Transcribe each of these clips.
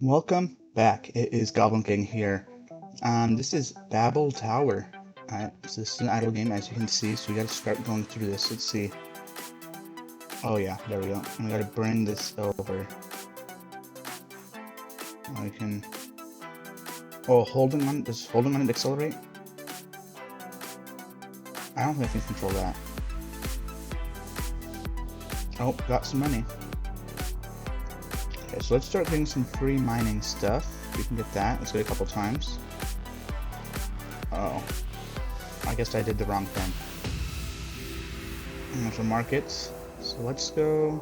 Welcome back. It is Goblin King here. This is Babel Tower. So this is an idle game, as you can see. So we gotta start going through this. Let's see. Oh yeah, there we go. And we gotta bring this over. I can. Oh, does holding on it accelerate? I don't think I can control that. Oh, got some money. Okay, so let's start getting some free mining stuff. We can get that. Let's get a couple times. Oh, I guess I did the wrong thing. And there's our markets. So let's go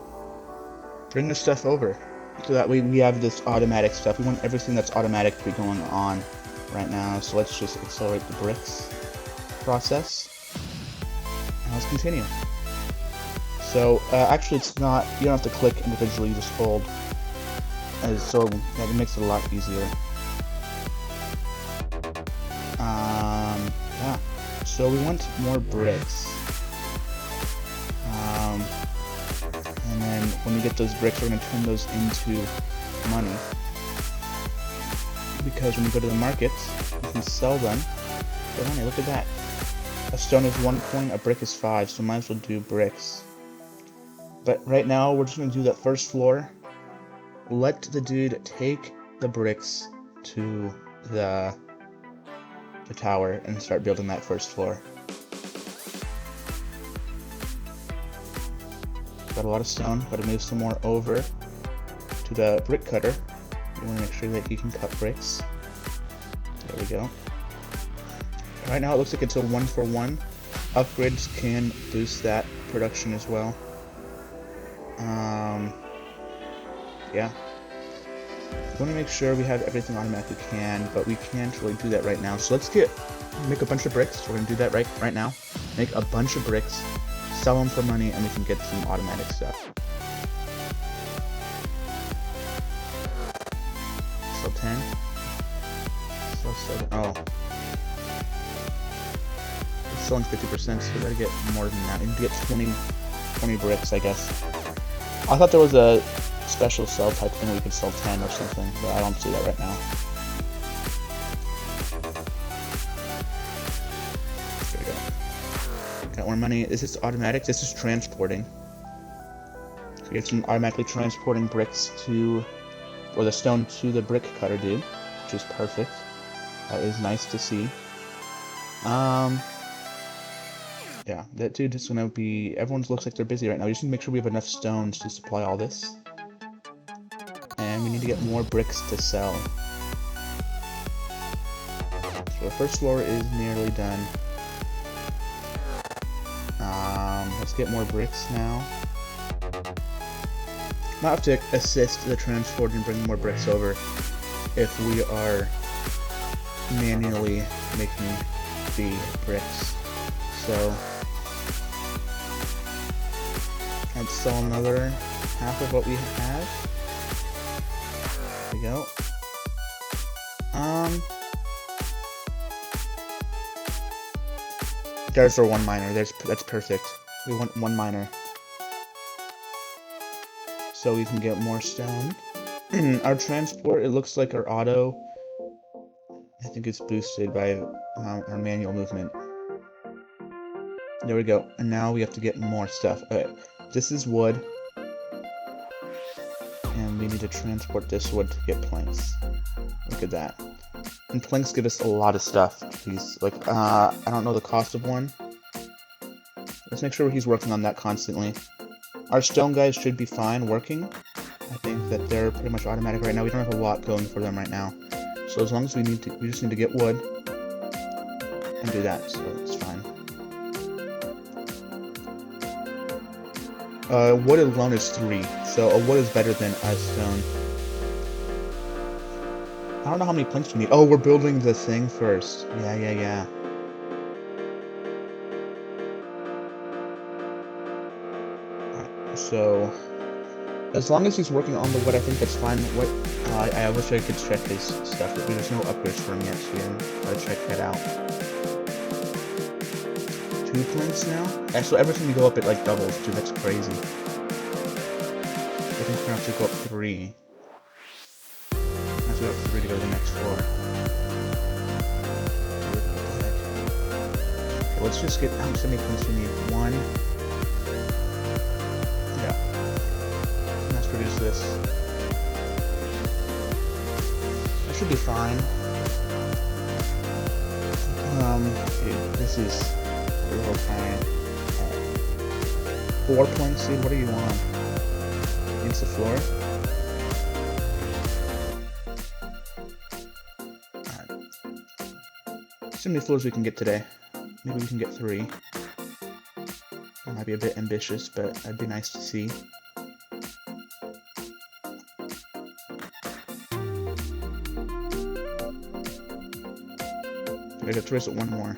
bring this stuff over. So that way we have this automatic stuff. We want everything that's automatic to be going on right now. So let's just accelerate the bricks process. And let's continue. So actually it's not, you don't have to click individually, you just hold. So that makes it a lot easier. Yeah. So we want more bricks. And then when we get those bricks, we're going to turn those into money. Because when we go to the market, we can sell them for money. Look at that. A stone is 1 coin, a brick is 5, so might as well do bricks. But right now, we're just going to do that first floor. Let the dude take the bricks to the tower and start building that first floor. Got a lot of stone, gotta move some more over to the brick cutter. We want to make sure that he can cut bricks. There we go. Right now it looks like it's a 1-for-1. Upgrades can boost that production as well. Yeah. We want to make sure we have everything automatic we can, but we can't really do that right now. So let's make a bunch of bricks. We're gonna do that right now. Make a bunch of bricks, sell them for money, and we can get some automatic stuff. So 10. So 7. Oh. It's selling 50%, so we gotta get more than that. We need to get 20 bricks, I guess. I thought there was a special sell type thing where we could sell 10 or something, but I don't see that right now. There we go. Got more money. This is automatic. This is transporting. So we have some automatically transporting bricks or the stone to the brick cutter dude, which is perfect. That is nice to see. Yeah, that dude is gonna be. Everyone looks like they're busy right now. We just need to make sure we have enough stones to supply all this. And we need to get more bricks to sell. So the first floor is nearly done. Let's get more bricks now. Might have to assist the transport and bring more bricks over if we are manually making the bricks. So let's sell another half of what we have. There we go. There's our 1 miner. That's perfect. We want 1 miner. So we can get more stone. Our transport, it looks like our auto, I think it's boosted by our manual movement. There we go. And now we have to get more stuff. Okay, this is wood. And we need to transport this wood to get planks. Look at that. And planks give us a lot of stuff. He's like, I don't know the cost of one. Let's make sure he's working on that constantly. Our stone guys should be fine working. I think that they're pretty much automatic right now. We don't have a lot going for them right now. So as long as we just need to get wood and do that, so it's fine. Wood alone is 3, so a wood is better than a stone. I don't know how many planks we need. Oh, we're building the thing first. Yeah. Alright, so as long as he's working on the wood, I think that's fine. I wish I could check his stuff, but there's no upgrades for him yet, so we gotta check that out. 2 planks now? And so every time you go up, it like doubles, dude, that's crazy. I think we're gonna have to go up 3. we have 3 to go to the next floor. Okay, let's just get how many planks we need. 1. Yeah. Mass produce this. That should be fine. Dude, this is a little fine. 4 planks, dude, what do you want? Against the floor? Alright. See how many floors we can get today. Maybe we can get 3. That might be a bit ambitious, but that'd be nice to see. I have to raise it 1 more.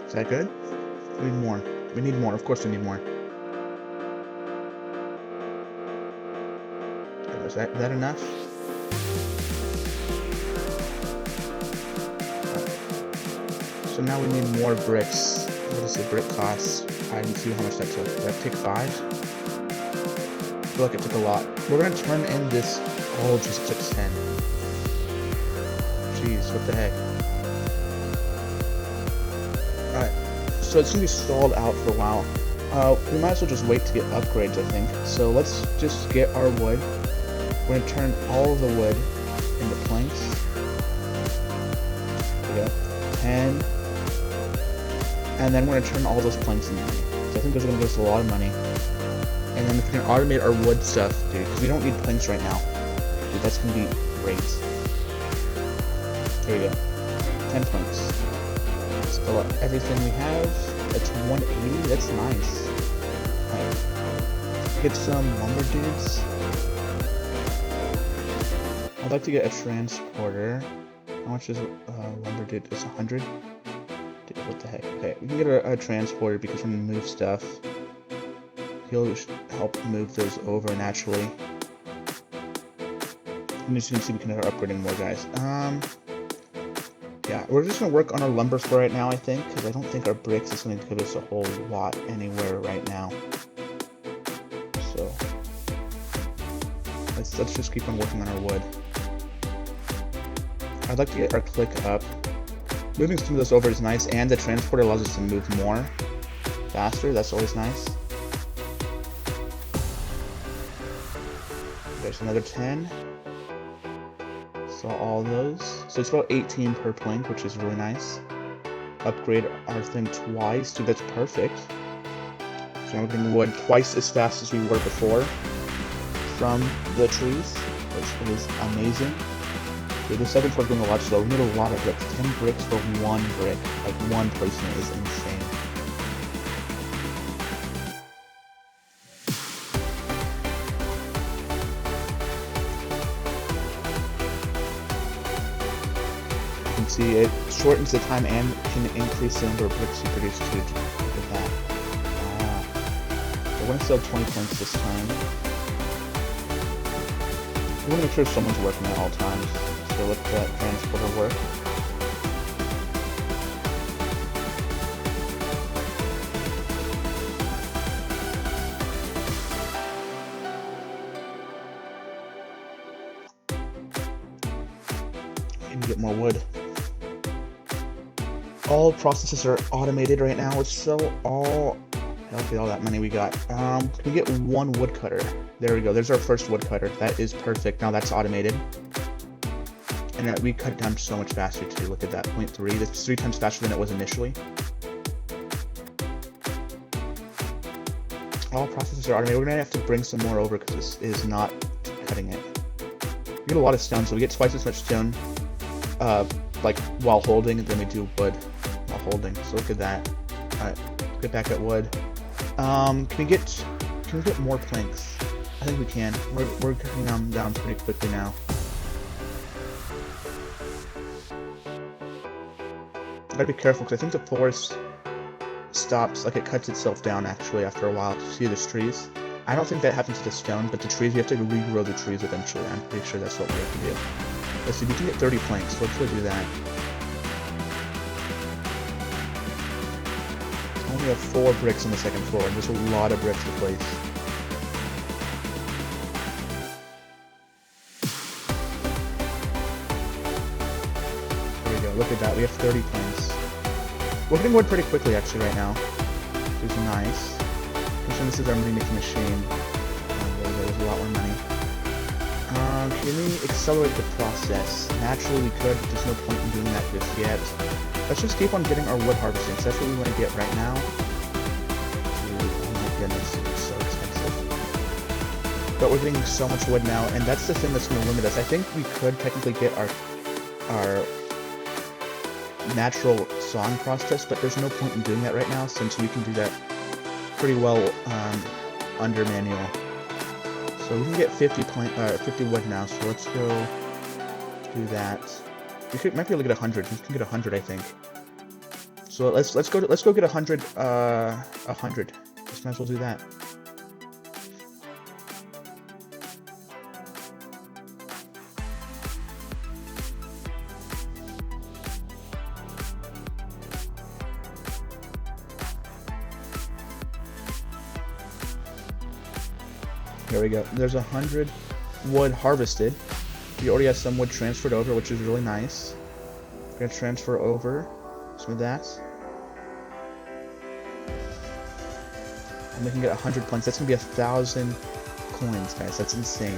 Is that good? We need more. We need more. Of course we need more. Okay, is that enough? So now we need more bricks. What does the brick cost? I didn't see how much that took. Did that take 5? I feel like it took a lot. We're gonna turn in this. Oh, it just took 10. Jeez, what the heck? Alright, so it's gonna be stalled out for a while. We might as well just wait to get upgrades, I think. So let's just get our wood. We're gonna turn all of the wood into planks. There we go. 10. And then we're going to turn all those planks into money. So I think those are going to give us a lot of money. And then if we can automate our wood stuff, dude, because we don't need planks right now. Dude, that's going to be great. There you go. 10 planks. Let's fill up everything we have. That's 180. That's nice. Alright. Get some lumber dudes. I'd like to get a transporter. How much is lumber dude? It's 100. Dude, what the heck? Okay, we can get a transporter because we're gonna move stuff. He'll help move those over naturally. And as you can see, we can start upgrading more guys. Yeah, we're just gonna work on our lumber for right now, I think, because I don't think our bricks is gonna give us a whole lot anywhere right now. So let's just keep on working on our wood. I'd like to get our click up. Moving some of this over is nice, and the transporter allows us to move more faster. That's always nice. There's another 10. So all those. So it's about 18 per plank, which is really nice. Upgrade our thing twice. Dude, that's perfect. So now we're getting wood twice as fast as we were before from the trees, which is amazing. Dude, the second floor is going a lot slower. We need a lot of bricks. 10 bricks for 1 brick. Like, 1 placement is insane. You can see it shortens the time and can increase the number of bricks you produce too. Look at that. Wow. So we're going to sell 20 planks this time. We want to make sure someone's working at all times. So let that transporter work. And get more wood. All processes are automated right now. Let's sell all. Look at all that money we got. Can we get 1 woodcutter? There we go. There's our first woodcutter. That is perfect. Now that's automated. And we cut it down so much faster too. Look at that, 0.3. That's 3 times faster than it was initially. All processes are automated. We're gonna have to bring some more over because this is not cutting it. We get a lot of stone, so we get twice as much stone, like while holding, than we do wood while holding. So look at that. All right, get back at wood. Can we get more planks? I think we can. We're cutting them down pretty quickly now. Gotta be careful because I think the forest stops, like it cuts itself down actually after a while. See the trees? I don't think that happens to the stone, but the trees, we have to regrow the trees eventually. I'm pretty sure that's what we have to do. Let's see, we can get 30 planks. Let's go do that. We only have 4 bricks on the second floor, and there's a lot of bricks to place. There we go, look at that, we have 30 planks. We're getting wood pretty quickly actually right now, which is nice. So this is our money making machine. There's a lot more money. Can we accelerate the process? Naturally we could, but there's no point in doing that just yet. Let's just keep on getting our wood harvesting, so that's what we want to get right now. Oh my goodness, it's so expensive. But we're getting so much wood now, and that's the thing that's going to limit us. I think we could technically get our natural sawing process, but there's no point in doing that right now, since we can do that pretty well under manual. So we can get 50 wood now, so let's go do that. We might be able to get 100. We can get 100, I think. So let's go get 100. 100. Just might as well do that. There we go. There's 100 wood harvested. We already have some wood transferred over, which is really nice. We're gonna transfer over some of that. And we can get 100 planks. That's gonna be 1,000 coins, guys. That's insane.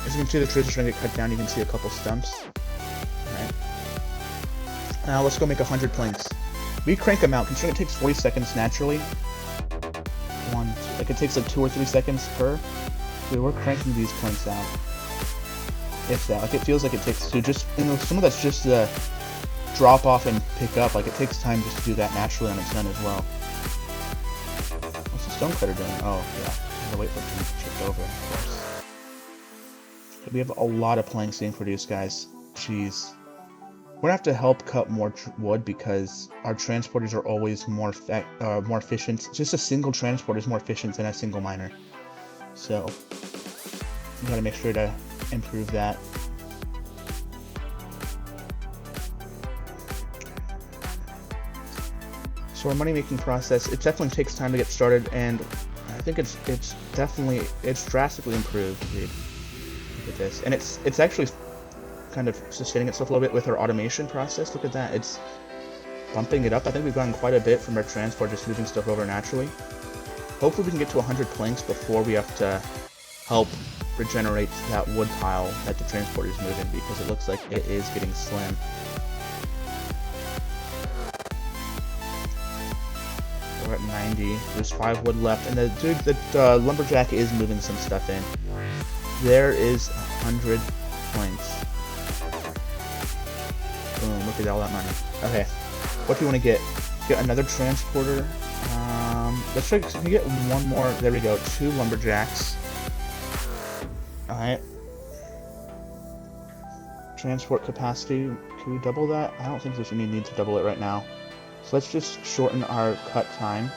As you can see, the trees are trying to get cut down. You can see a couple stumps. Alright. Now let's go make 100 planks. We crank them out. Considering it takes 40 seconds naturally. Like it takes like 2 or 3 seconds per. Dude, we're cranking these planks out. If that, like it feels like it takes to just, you know, some of that's just drop off and pick up. Like it takes time just to do that naturally on its own as well. What's the stone cutter doing? Oh yeah, I'm gonna wait for it to be chipped over, of course. So we have a lot of planks being produced, guys. Jeez. We're gonna have to help cut more wood because our transporters are always more efficient. Just a single transporter is more efficient than a single miner. So we gotta make sure to improve that. So our money making process, it definitely takes time to get started, and I think it's drastically improved, dude. Look at this, and it's actually kind of sustaining itself a little bit with our automation process. Look at that, it's bumping it up. I think we've gotten quite a bit from our transport just moving stuff over naturally. Hopefully we can get to 100 planks before we have to help regenerate that wood pile that the transport is moving, because it looks like it is getting slim. We're at 90. There's 5 wood left, and the lumberjack is moving some stuff in. There is 100 planks. Boom, look at all that money. Okay, what do we want to get? Get another transporter. Let's try, can we get one more? There we go, 2 lumberjacks. Alright. Transport capacity, can we double that? I don't think there's any need to double it right now. So let's just shorten our cut time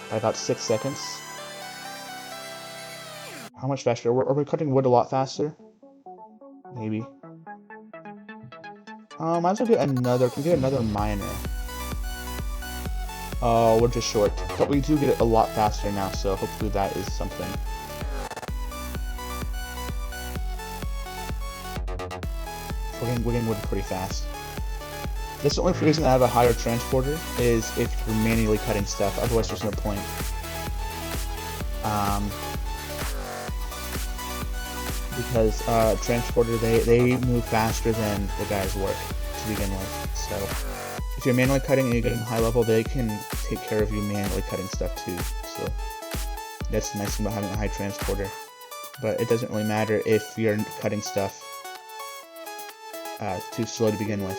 by about 6 seconds. How much faster? Are we cutting wood a lot faster? Maybe. Might as well get another, can we get another miner? Oh, we're just short. But we do get it a lot faster now, so hopefully that is something. We're getting wood pretty fast. That's the only reason I have a higher transporter, is if you're manually cutting stuff, otherwise there's no point. Because transporter, they move faster than the guys work to begin with. So if you're manually cutting and you're getting high level, they can take care of you manually cutting stuff too. So that's the nice thing about having a high transporter. But it doesn't really matter if you're cutting stuff too slow to begin with.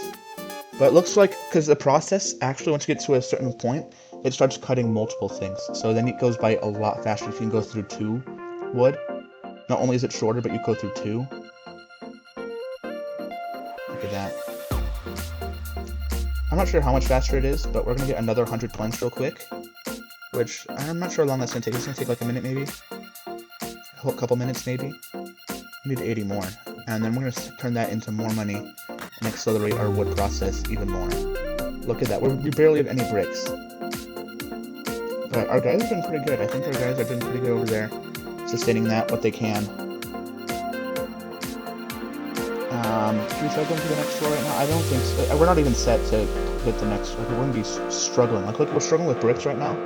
But it looks like, because the process, actually once you get to a certain point, it starts cutting multiple things. So then it goes by a lot faster if you can go through 2 wood. Not only is it shorter, but you go through 2. Look at that. I'm not sure how much faster it is, but we're going to get another 100 planks real quick. Which, I'm not sure how long that's going to take. It's going to take like a minute maybe. couple minutes maybe. We need 80 more. And then we're gonna turn that into more money and accelerate our wood process even more. Look at that, we barely have any bricks. But our guys are doing pretty good. I think our guys are doing pretty good over there, sustaining that what they can. Should we try going to the next floor right now? I don't think so. We're not even set to hit the next. Like, we're going to be struggling. Like, look, we're struggling with bricks right now.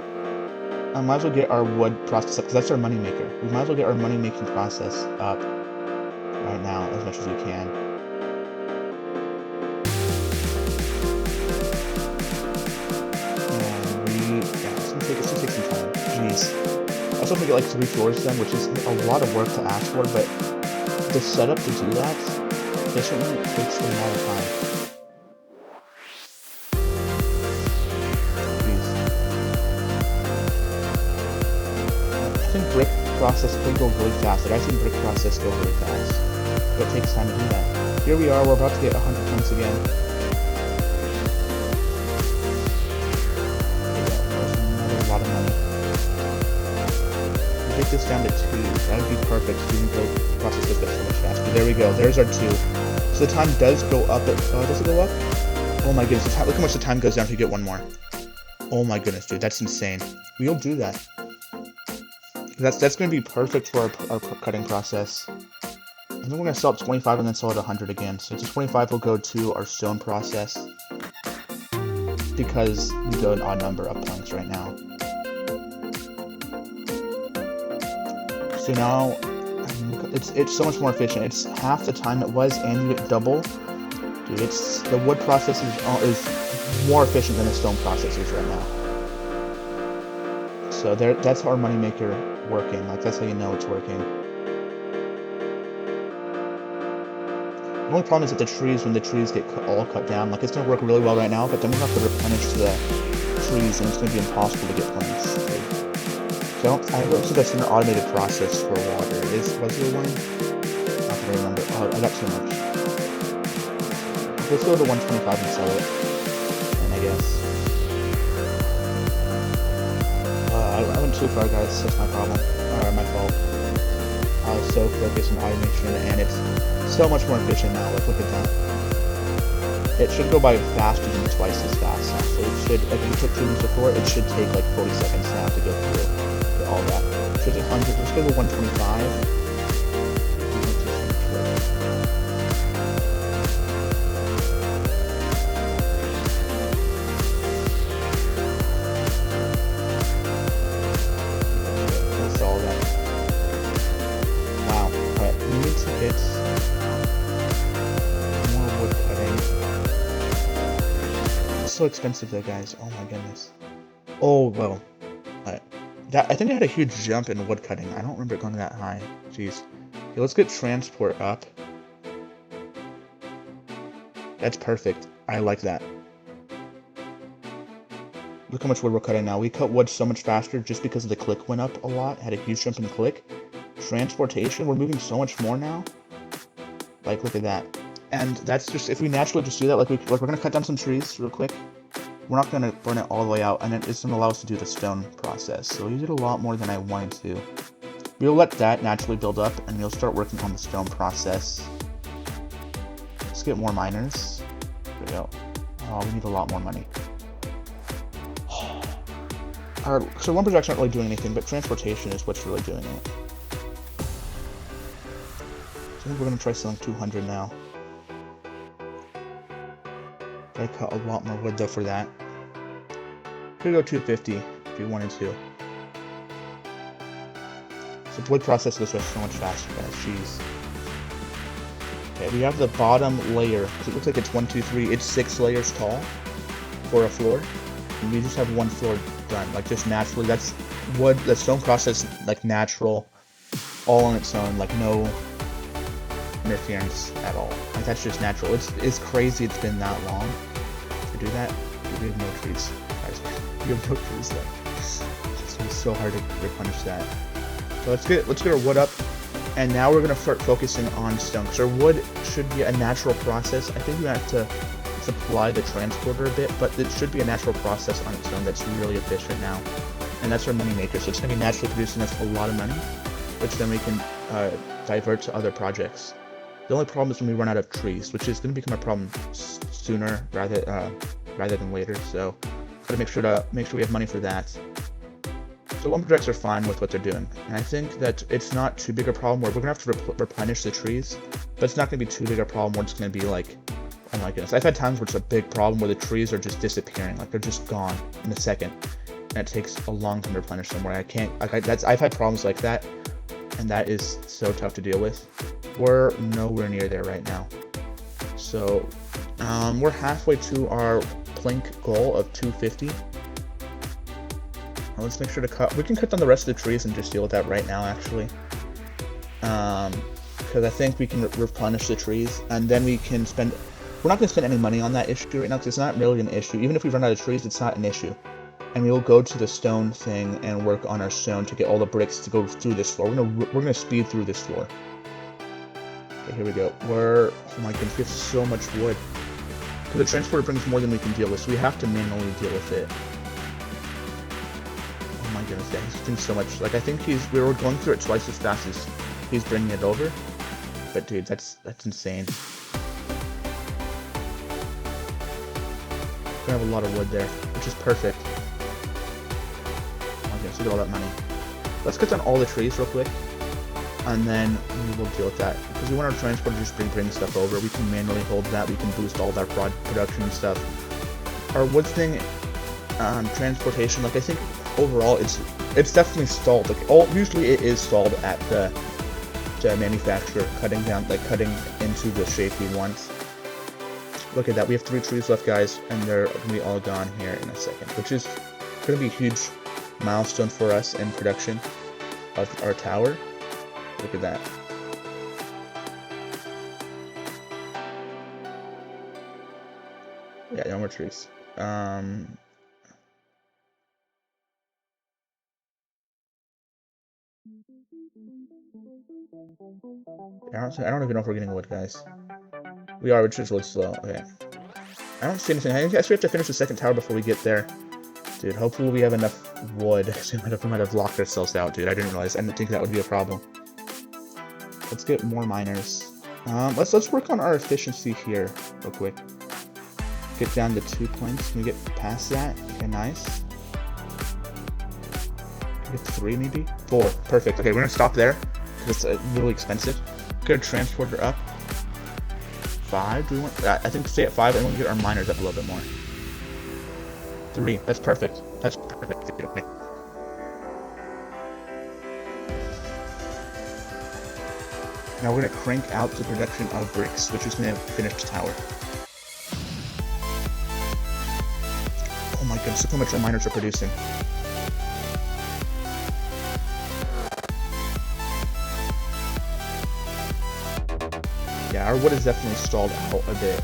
I might as well get our wood process up, because that's our money maker. We might as well get our money making process up right now as much as we can. And it's gonna take some time. Jeez. I was hoping to get like 3 floors done, which is a lot of work to ask for, but the setup to do that efficiently takes a lot of time. Jeez. I think brick process could go really fast. Like, I've seen brick process go really fast, but it takes time to do that. Here we are, we're about to get 100 points again. Another lot of money. If we take this down to 2, that would be perfect. The process goes so much faster. There we go, there's our 2. So the time does go up. Does it go up? Oh my goodness, look how much the time goes down if you get 1 more. Oh my goodness, dude, that's insane. We'll do that. That's going to be perfect for our cutting process. And then we're going to sell at 25 and then sell at 100 again. So just 25 will go to our stone process, because we go an odd number of planks right now. So now it's so much more efficient. It's half the time it was, and you get double. Dude, the wood process is more efficient than the stone process is right now. So that's our moneymaker working. Like, that's how you know it's working. The only problem is that the trees, when the trees get all cut down, like, it's going to work really well right now, but then we'll have to replenish the trees, and it's going to be impossible to get planks. So I don't think that's an automated process for water. Was there one? Not that I remember. Oh, I got too much. Let's go to 125 and sell it. And I guess. I went too far, guys. That's my problem. My fault. I was so focused on automation, and it's so much more efficient now. Like, look at that. It should go by faster than twice as fast now. So it should, like, if you took 2 minutes before, it should take like 40 seconds now to go through all that. It should take 100. Let's go to 125. So expensive though, guys. Oh my goodness. Oh well. I think I had a huge jump in wood cutting. I don't remember it going that high. Jeez. Okay, let's get transport up. That's perfect. I like that. Look how much wood we're cutting now. We cut wood so much faster just because the click went up a lot. Had a huge jump in click. Transportation, we're moving so much more now. Like, look at that. And that's just, if we naturally just do that, like we're going to cut down some trees real quick. We're not going to burn it all the way out, and it's going to allow us to do the stone process. So we did a lot more than I wanted to. We'll let that naturally build up, and we'll start working on the stone process. Let's get more miners. There we go. Oh, we need a lot more money. So lumberjacks aren't really doing anything, but transportation is what's really doing it. So I think we're going to try selling 200 now. I cut a lot more wood though for that. Could go 250 if you wanted to. So the wood process goes so much faster, guys. Jeez. Okay, we have the bottom layer. It looks like it's 1, 2, 3. It's 6 layers tall for a floor. And we just have 1 floor done, like just naturally. That's wood. The stone process, like natural, all on its own, like no interference at all. Like, that's just natural. It's crazy it's been that long to do that. We have no trees, guys. We have no trees left. It's gonna be so hard to replenish that. So let's get our wood up, and now we're gonna start focusing on stone, because our wood should be a natural process. I think we have to supply the transporter a bit, but it should be a natural process on its own that's really efficient now. And that's our money maker. So it's gonna be naturally producing us a lot of money, which then we can divert to other projects. The only problem is when we run out of trees, which is going to become a problem sooner rather than later. So, gotta make sure we have money for that. So lumber projects are fine with what they're doing, and I think that it's not too big a problem where we're gonna have to replenish the trees, but it's not gonna be too big a problem where it's gonna be like, oh my goodness. I've had times where it's a big problem where the trees are just disappearing, like they're just gone in a second, and it takes a long time to replenish them. Where I can't, I've had problems like that, and that is so tough to deal with. We're nowhere near there right now, so we're halfway to our plank goal of 250. Let's make sure to cut. We can cut down the rest of the trees and just deal with that right now, actually. Because I think we can replenish the trees, and then we can spend. We're not going to spend any money on that issue right now because it's not really an issue. Even if we run out of trees, it's not an issue. And we will go to the stone thing and work on our stone to get all the bricks to go through this floor. We're gonna speed through this floor. Okay, here we go. Oh my goodness, we have so much wood. Because the transporter brings more than we can deal with, so we have to manually deal with it. Oh my goodness, yeah, he's doing so much. Like, I think we were going through it twice as fast as he's bringing it over. But dude, that's insane. We have a lot of wood there, which is perfect. Oh my goodness, look at all that money. Let's cut down all the trees real quick, and then we will deal with that. Because we want our transporter to just bring stuff over. We can manually hold that. We can boost all of our production and stuff. Our wood thing, transportation, like I think overall it's definitely stalled. Like usually it is stalled at the manufacturer cutting into the shape we want. Look at that. We have 3 trees left, guys, and they're gonna be all gone here in a second, which is gonna be a huge milestone for us in production of our tower. Look at that. Yeah, no more trees. I don't even know if we're getting wood, guys. We are, which is really slow. Okay. I don't see anything. I guess we have to finish the second tower before we get there. Dude, hopefully we have enough wood. We might have locked ourselves out, dude. I didn't realize. I didn't think that would be a problem. Let's get more miners. Let's work on our efficiency here real quick. Get down to 2 points. Can we get past that? Okay, nice. Can we get 3 maybe? 4. Perfect. Okay, we're gonna stop there because it's really expensive. Get a transporter up. 5. Do we want? I think stay at 5 and we'll get our miners up a little bit more. 3. That's perfect. That's perfect. Okay. Now we're gonna crank out the production of bricks, which is gonna finish the tower. Oh my goodness, look how much our miners are producing. Yeah, our wood is definitely stalled out a bit.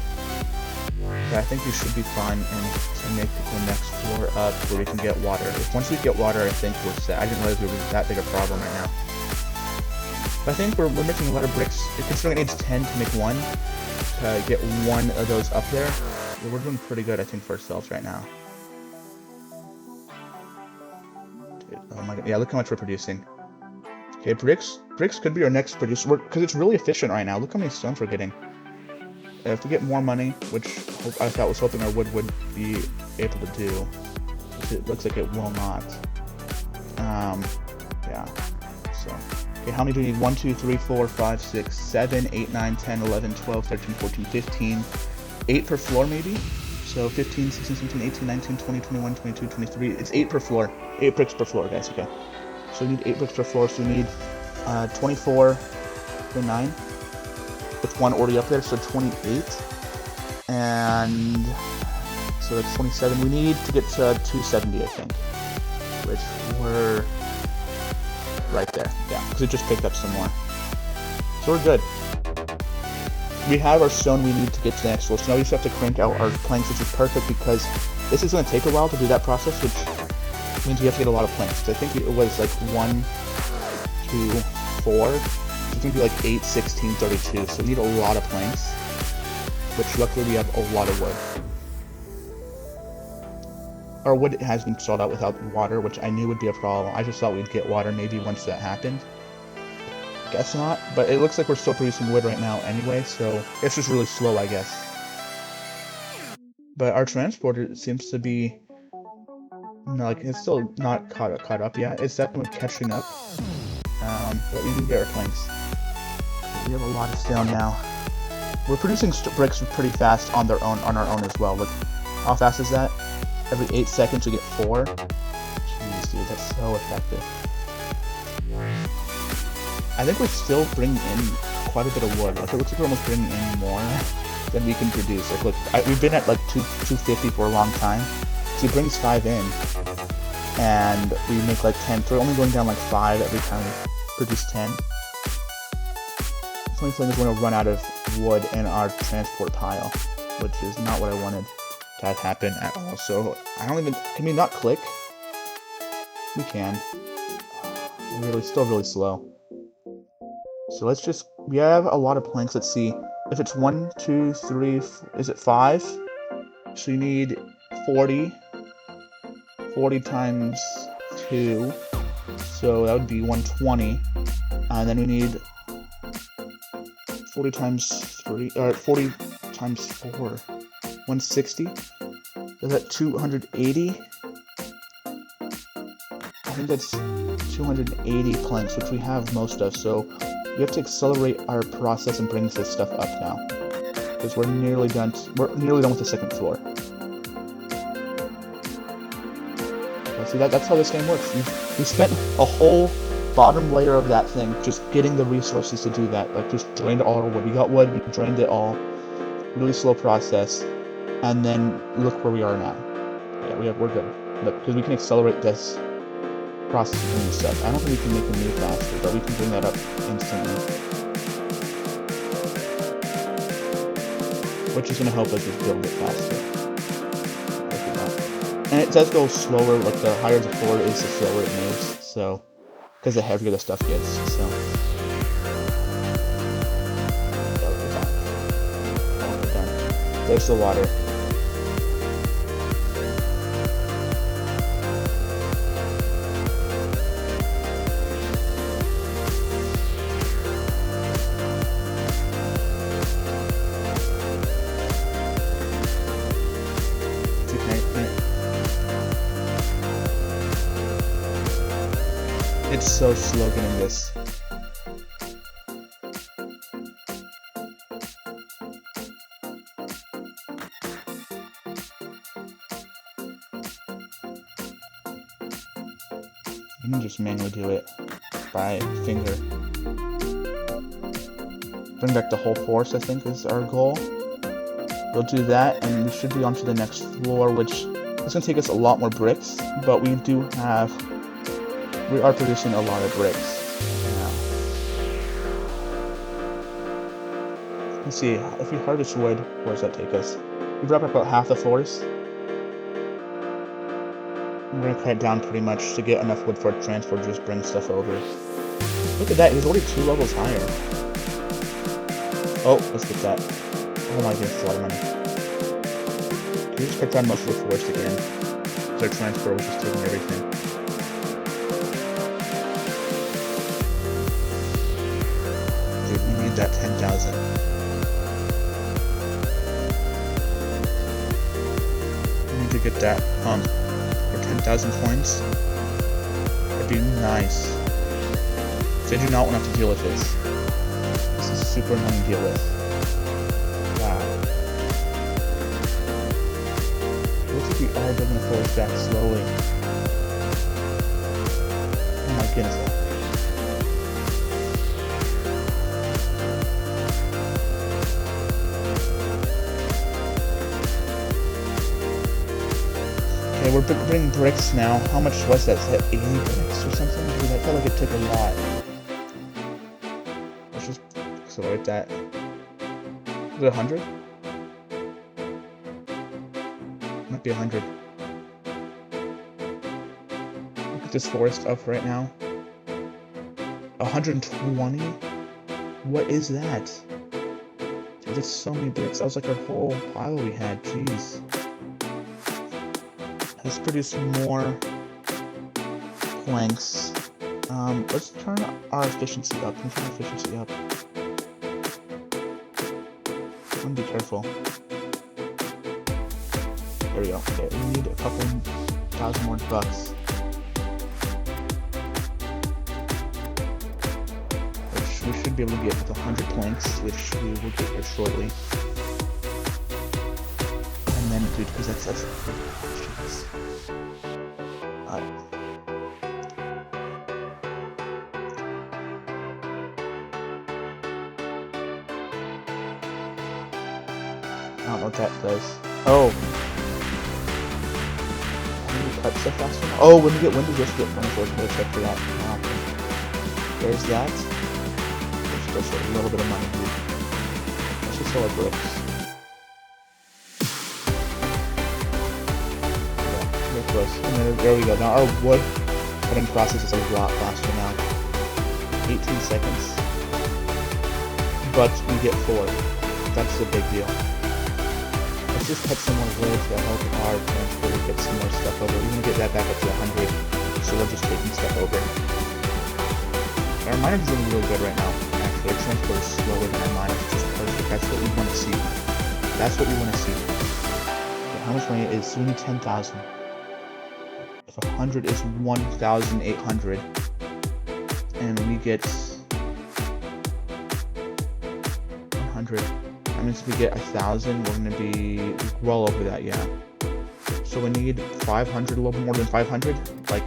But I think we should be fine to make the next floor up where we can get water. Once we get water, I think we're set. I didn't realize we were that big a problem right now. But I think we're making a lot of bricks. Considering it needs 10 to make 1, to get 1 of those up there, we're doing pretty good, I think, for ourselves right now. Dude, oh my god, yeah, look how much we're producing. Okay, bricks could be our next producer, because it's really efficient right now. Look how many stones we're getting. If we get more money, which I was hoping our wood would be able to do, it looks like it will not. Yeah, so. Okay, how many do we need? 1, 2, 3, 4, 5, 6, 7, 8, 9, 10, 11, 12, 13, 14, 15. 8 per floor, maybe? So 15, 16, 17, 18, 19, 20, 21, 22, 23. It's 8 per floor. 8 bricks per floor, guys, okay. So we need 8 bricks per floor, so we need 24, 29. With 1 already up there, so 28. And so that's 27. We need to get to 270, I think. Which we're right there. Yeah, because it just picked up some more. So we're good. We have our stone we need to get to the next floor. So now we just have to crank out our planks, which is perfect because this is going to take a while to do that process, which means we have to get a lot of planks. I think it was like 1, 2, 4. It's going to be like 8, 16, 32. So we need a lot of planks, which luckily we have a lot of wood. Our wood has been stalled out without water, which I knew would be a problem. I just thought we'd get water maybe once that happened. guess not, but it looks like we're still producing wood right now anyway, so it's just really slow, I guess. But our transporter seems to be, no, like, it's still not caught up yet. It's definitely catching up. But we do get our planks. We have a lot of stone now. We're producing bricks pretty fast on our own as well. Look, how fast is that? Every 8 seconds we get 4. Jeez, dude, that's so effective. I think we're still bringing in quite a bit of wood. Like, it looks like we're almost bringing in more than we can produce. Like, look, we've been at like 250 for a long time. So he brings 5 in, and we make like 10. So we're only going down like 5 every time we produce 10. The only thing is we're going to run out of wood in our transport pile, which is not what I wanted to have happen at all. So I don't even, can we not click? We can. Really, still really slow. So let's just, we have a lot of planks. Let's see if it's 1, 2, 3, is it 5? So you need 40 times 2, so that would be 120, and then we need 40 times 3, or 40 times 4, 160, is that 280? I think that's 280 planks, which we have most of, so we have to accelerate our process and bring this stuff up now, because we're nearly done with the second floor. See, that's how this game works. We spent a whole bottom layer of that thing just getting the resources to do that. Like, just drained all our wood. We got wood, we drained it all. Really slow process. And then look where we are now. Yeah, we're good. Look, because we can accelerate this process of doing stuff. I don't think we can make the move faster, but we can bring that up instantly. Which is going to help us just build it faster. And it does go slower, like the higher the floor is, the slower it moves, so, because the heavier the stuff gets, so. We're done. There's the water. It's so slow getting this. You can just manually do it by finger. Bring back the whole forest, I think, is our goal. We'll do that, and we should be on to the next floor, which is going to take us a lot more bricks, but we are producing a lot of bricks now. Let's see, if we harvest wood, where does that take us? We brought up about half the forest. We're going to cut it down pretty much to get enough wood for a transport to just bring stuff over. Look at that, he's already 2 levels higher. Oh, let's get that. Oh my goodness, a lot of money. Can we just cut down most of the forest again? Because our transport was just taking everything. That 10,000. I need to get that for 10,000 coins. That'd be nice. So I do not want to have to deal with this. This is super annoying to deal with. Wow. It looks like we are building the forest back slowly. Oh my goodness. Okay, we're bringing bricks now. How much was that? Is that 80 bricks or something? Dude, I felt like it took a lot. Let's just accelerate that. Is it 100? Might be 100. Look at this forest up right now. 120? What is that? Dude, that's so many bricks. That was like our whole pile we had. Jeez. Let's produce more planks. Let's turn our efficiency up. Can we turn our efficiency up? I'm gonna be careful. There we go. Okay, we need a couple thousand more bucks. Which we should be able to get with 100 planks, which we will get here shortly. And then, dude, because that's jeez. I don't know what that does. Oh. Can we cut stuff faster? Oh, when you get windy, just get one of those. Better check for that. There's that. There's a little bit of money, dude. Let's just sell our bricks. Yeah, real close. And then, there we go. Now our wood cutting process is a lot faster now. 18 seconds. But we get 4. That's a big deal. Let's just cut some more wood to help our transporter get some more stuff over. We're gonna get that back up to 100, so we're just taking stuff over. Our miners is doing really good right now. Actually, our transport is slower than our miners, which is perfect. That's what we want to see. That's what we want to see. Okay, how much money is? So we need 10,000. If 100 is 1,800, and we get 100. That means if we get 1,000, we're going to be well over that, yeah. So we need 500, a little bit more than 500, like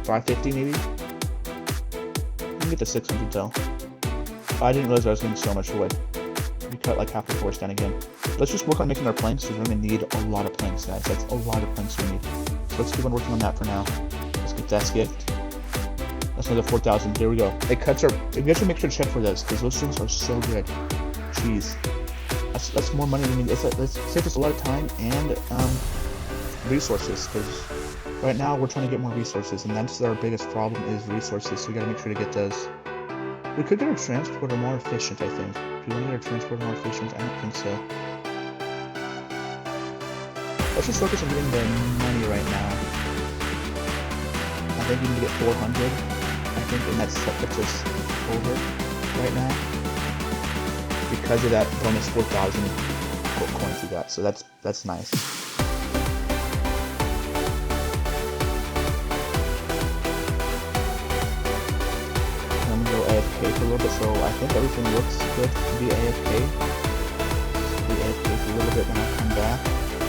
550 maybe? We can get to 600 though. I didn't realize I was getting so much wood. We cut like half the forest down again. Let's just work on making our planks, because we're going to need a lot of planks, guys. That's a lot of planks we need. So let's keep on working on that for now. Let's get that skipped. That's another 4,000. There we go. It cuts our. We have to make sure to check for those, because those things are so good. Jeez, that's more money than we need. Let's save us a lot of time and resources, because right now we're trying to get more resources, and that's our biggest problem is resources. So we gotta make sure to get those. We could get our transporter more efficient, I think. Do we want to get our transporter more efficient? I don't think so. Let's just focus on getting the money right now. I think we need to get 400. I think, and that's what puts us over right now because of that bonus 4,000 coins we got. So that's nice. I'm gonna go AFK for a little bit, so I think everything looks good to be AFK. Be AFK for a little bit, then I'll come back.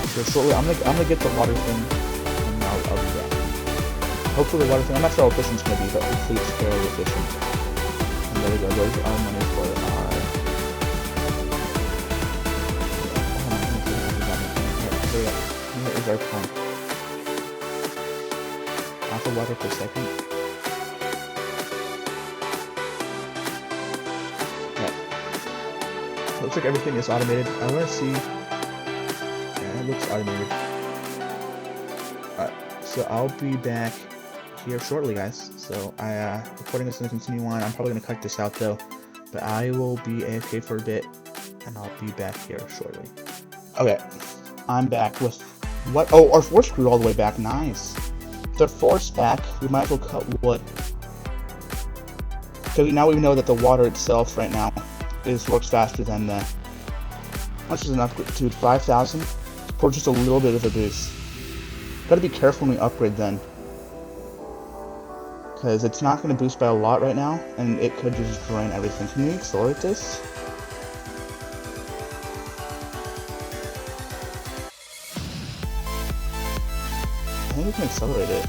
So shortly, I'm gonna get the water thing, and I'll be back. Hopefully the water thing, I'm not sure how efficient it's going to be, but hopefully it's fairly efficient. And there we go, there's our money for our... Here is our pump. Half a water per second. Okay. Looks like everything is automated. I want to see... Yeah, it looks automated. Alright, so I'll be back here shortly, guys. So recording is going to continue on. I'm probably going to cut this out though, but I will be AFK for a bit and I'll be back here shortly. Okay, I'm back with what? Oh, our forest grew all the way back. Nice. With our forest back, we might as well cut wood, because now we know that the water itself right now works faster than the... How much is an upgrade, dude? 5,000 for just a little bit of a boost. Gotta be careful when we upgrade then, because it's not going to boost by a lot right now, and it could just drain everything. Can we accelerate this? I think we can accelerate it.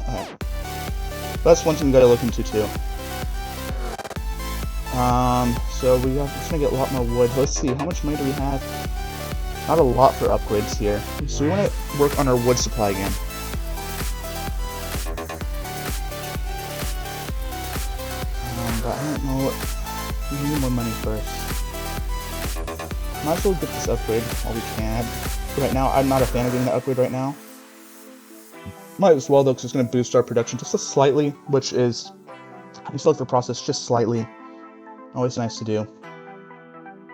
Alright. That's one thing we gotta look into too. So we're just gonna get a lot more wood. Let's see, how much money do we have? Not a lot for upgrades here. So we want to work on our wood supply again. But I don't know what... We need more money first. Might as well get this upgrade while we can. Right now, I'm not a fan of getting the upgrade right now. Might as well though, because it's going to boost our production just slightly, which is... We still have to process just slightly. Always nice to do.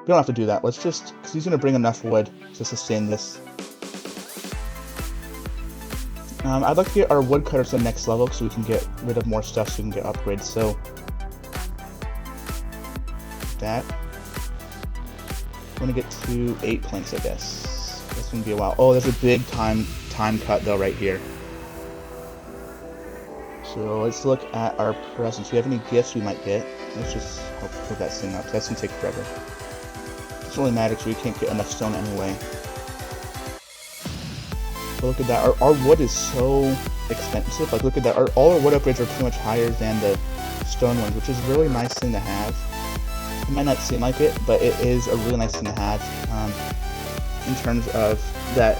We don't have to do that. Let's just... Because he's going to bring enough wood to sustain this. I'd like to get our woodcutters to the next level so we can get rid of more stuff so we can get upgrades. So that. I'm gonna get to 8 planks, I guess. That's gonna be a while. Oh, there's a big time cut though right here. So let's look at our presents. Do we have any gifts we might get? Let's just hope put that thing up. That's gonna take forever. It doesn't really matter because we can't get enough stone anyway. But look at that. Our wood is so expensive. Like, look at that. All our wood upgrades are pretty much higher than the stone ones, which is a really nice thing to have. It might not seem like it, but it is a really nice thing to have. In terms of that,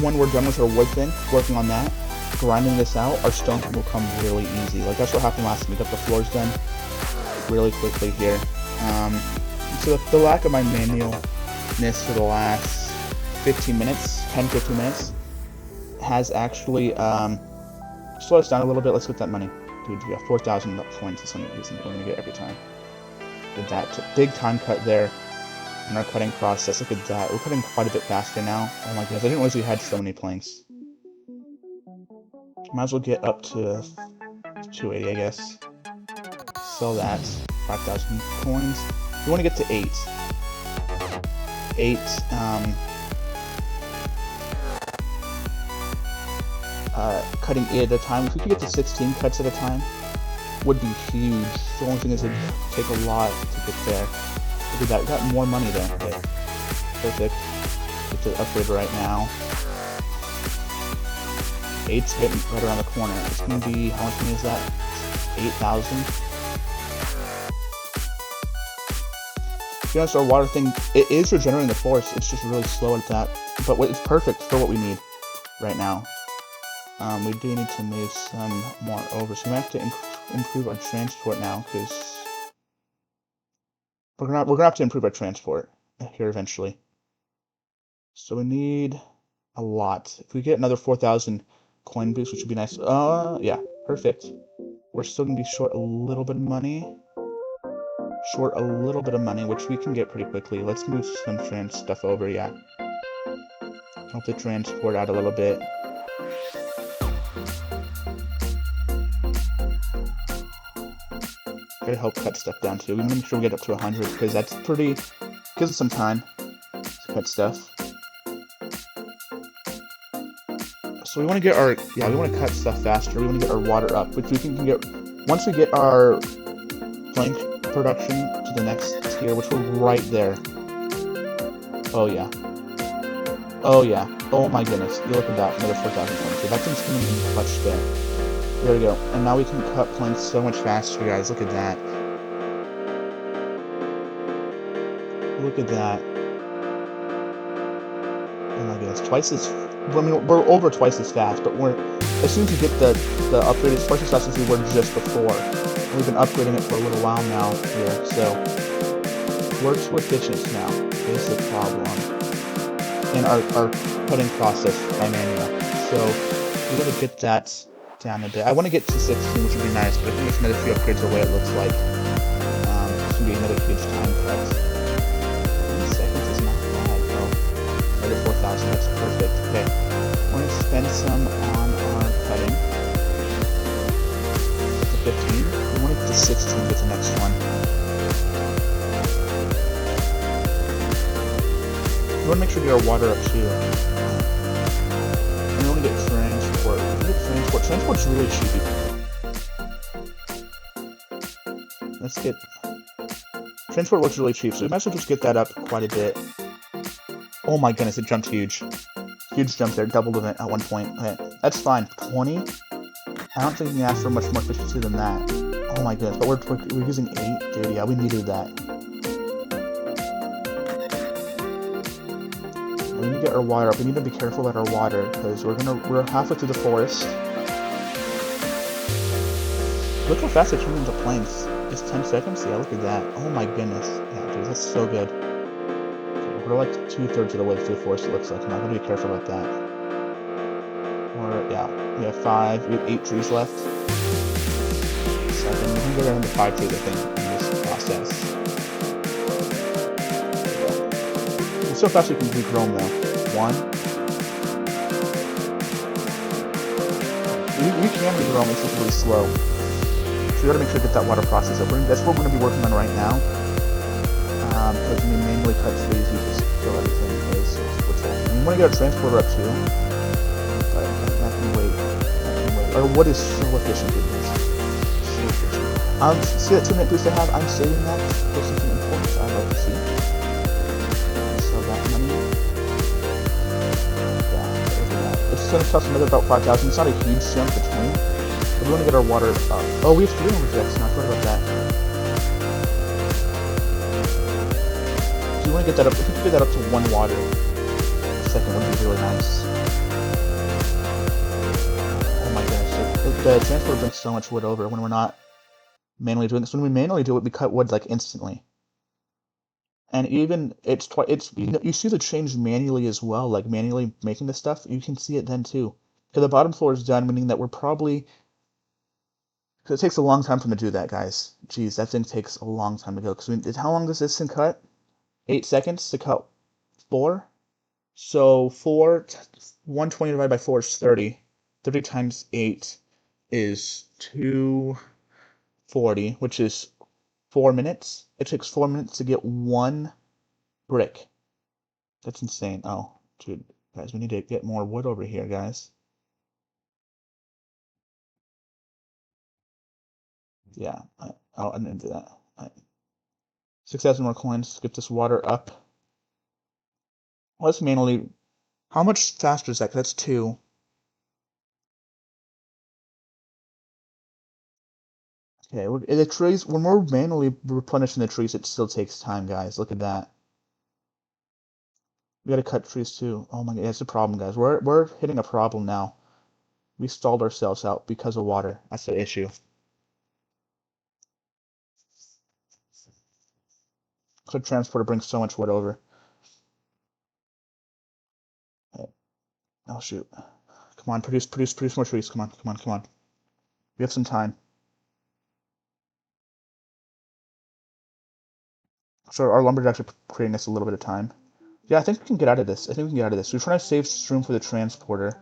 when we're done with our wood thing, working on that, grinding this out, our stone will come really easy. Like, that's what happened last time. We got the floors done really quickly here. So the lack of my manualness for the last 15 minutes, 10-15 minutes, has actually slowed us down a little bit. Let's get that money. Dude, we got 4,000 points. That's something we're going to get every time. Did that. Big time cut there in our cutting process. Look at that. We're cutting quite a bit faster now. Oh my goodness, I didn't realize we had so many planks. Might as well get up to 280, I guess. Sell that. 5,000 coins. We want to get to 8. 8, cutting 8 at a time. If we could get to 16 cuts at a time, would be huge. The only thing is it'd take a lot to get there. Look at that, we got more money there. Okay. Perfect. Get to upgrade right now. 8's getting right around the corner. It's gonna be, how much money is that? 8,000. To be honest, our water thing, it is regenerating the forest. It's just really slow at that. But it's perfect for what we need right now. We do need to move some more over. So we have to improve our transport now, because we're gonna have to improve our transport here eventually. So we need a lot. If we get another 4,000 coin boost, which would be nice. Yeah, perfect. We're still gonna be short a little bit of money. Short a little bit of money, which we can get pretty quickly. Let's move some stuff over. Yeah. Help the transport out a little bit. Gotta help cut stuff down too. We want to make sure we get up to 100 because that's pretty. Gives us some time to cut stuff. So we want to get our we want to cut stuff faster. We want to get our water up, which we can get once we get our plank production to the next tier, which we're right there. Oh yeah. Oh yeah. Oh my goodness. You look at that. Another 4,000 points. So that thing's gonna be clutch there. There we go. And now we can cut planks so much faster, guys. Look at that. Look at that. Oh my goodness. Twice as... I mean, we're over twice as fast, but as soon as you get the upgrade, it's twice as fast as we were just before. And we've been upgrading it for a little while now here, so... We're too efficient now, is the problem. In our cutting process by manual. So, we gotta get that down a bit. I want to get to 16, which would be nice, but I think it's another few upgrades the way it looks like. It's going to be another huge time cut. 20 seconds is not bad. Oh, another 4,000, that's perfect. Okay, I want to spend some on our cutting. Get to 15. We want to get to 16 to get the next one. We want to make sure we get our water up too. And we want to get transport. Transport's really cheap. Let's get... Transport looks really cheap, so we might as well just get that up quite a bit. Oh my goodness, it jumped huge. Huge jump there, doubled it at one point. Okay, that's fine. 20? I don't think we can ask for much more efficiency than that. Oh my goodness, but we're using 8? Dude, yeah, we needed that. We need to get our water up. We need to be careful about our water, because we're halfway through the forest. Look how fast it turned into planks. Just 10 seconds? Yeah, look at that. Oh my goodness. Yeah, dude, that's so good. Okay, we're like 2/3 of the way through the forest, it looks like. I'm not gonna be careful about that. We have 5. We have 8 trees left. 7. We're gonna go down to 5 trees, I think, in this process. It's so fast we can regrow them though. 1. We can regrow, it's just really slow. So we gotta make sure to get that water process up. That's what we're gonna be working on right now. Because when we manually cut trees, we just kill everything. We want to get our transporter up too. But that can wait. Our wood is so efficient, dude. So efficient. See that 2-minute boost I have? I'm saving that for something important I'd like to see. So that money. Yeah, it's going to cost another about 5,000. It's not a huge jump between. But we want to get our water up. Oh, we have 3 lumberjacks now. I forgot about that. You want to get that up. If you could get that up to 1 water, the second would be really nice. Oh my goodness! The transporter brings so much wood over when we're not manually doing this. When we manually do it, we cut wood like instantly. And even you see the change manually as well, like manually making this stuff. You can see it then too. Because the bottom floor is done, meaning that we're probably. Because it takes a long time for them to do that, guys. Jeez, that thing takes a long time to go. Because how long does this thing cut? 8 seconds to cut 4. So 120 divided by 4 is 30. 30 times 8 is 240, which is 4 minutes. It takes 4 minutes to get 1 brick. That's insane. Oh, dude, guys, we need to get more wood over here, guys. Yeah, I didn't do that. 6,000 more coins. Get this water up. Let's manually. How much faster is that? 'Cause that's 2. Okay, the trees. When we're manually replenishing the trees, it still takes time, guys. Look at that. We gotta cut trees too. Oh my god, that's a problem, guys. We're hitting a problem now. We stalled ourselves out because of water. That's the issue. The transporter brings so much wood over. Oh shoot. Come on, produce more trees. Come on. We have some time. So our lumberjacks are creating us a little bit of time. Yeah, I think we can get out of this. We're trying to save room for the transporter.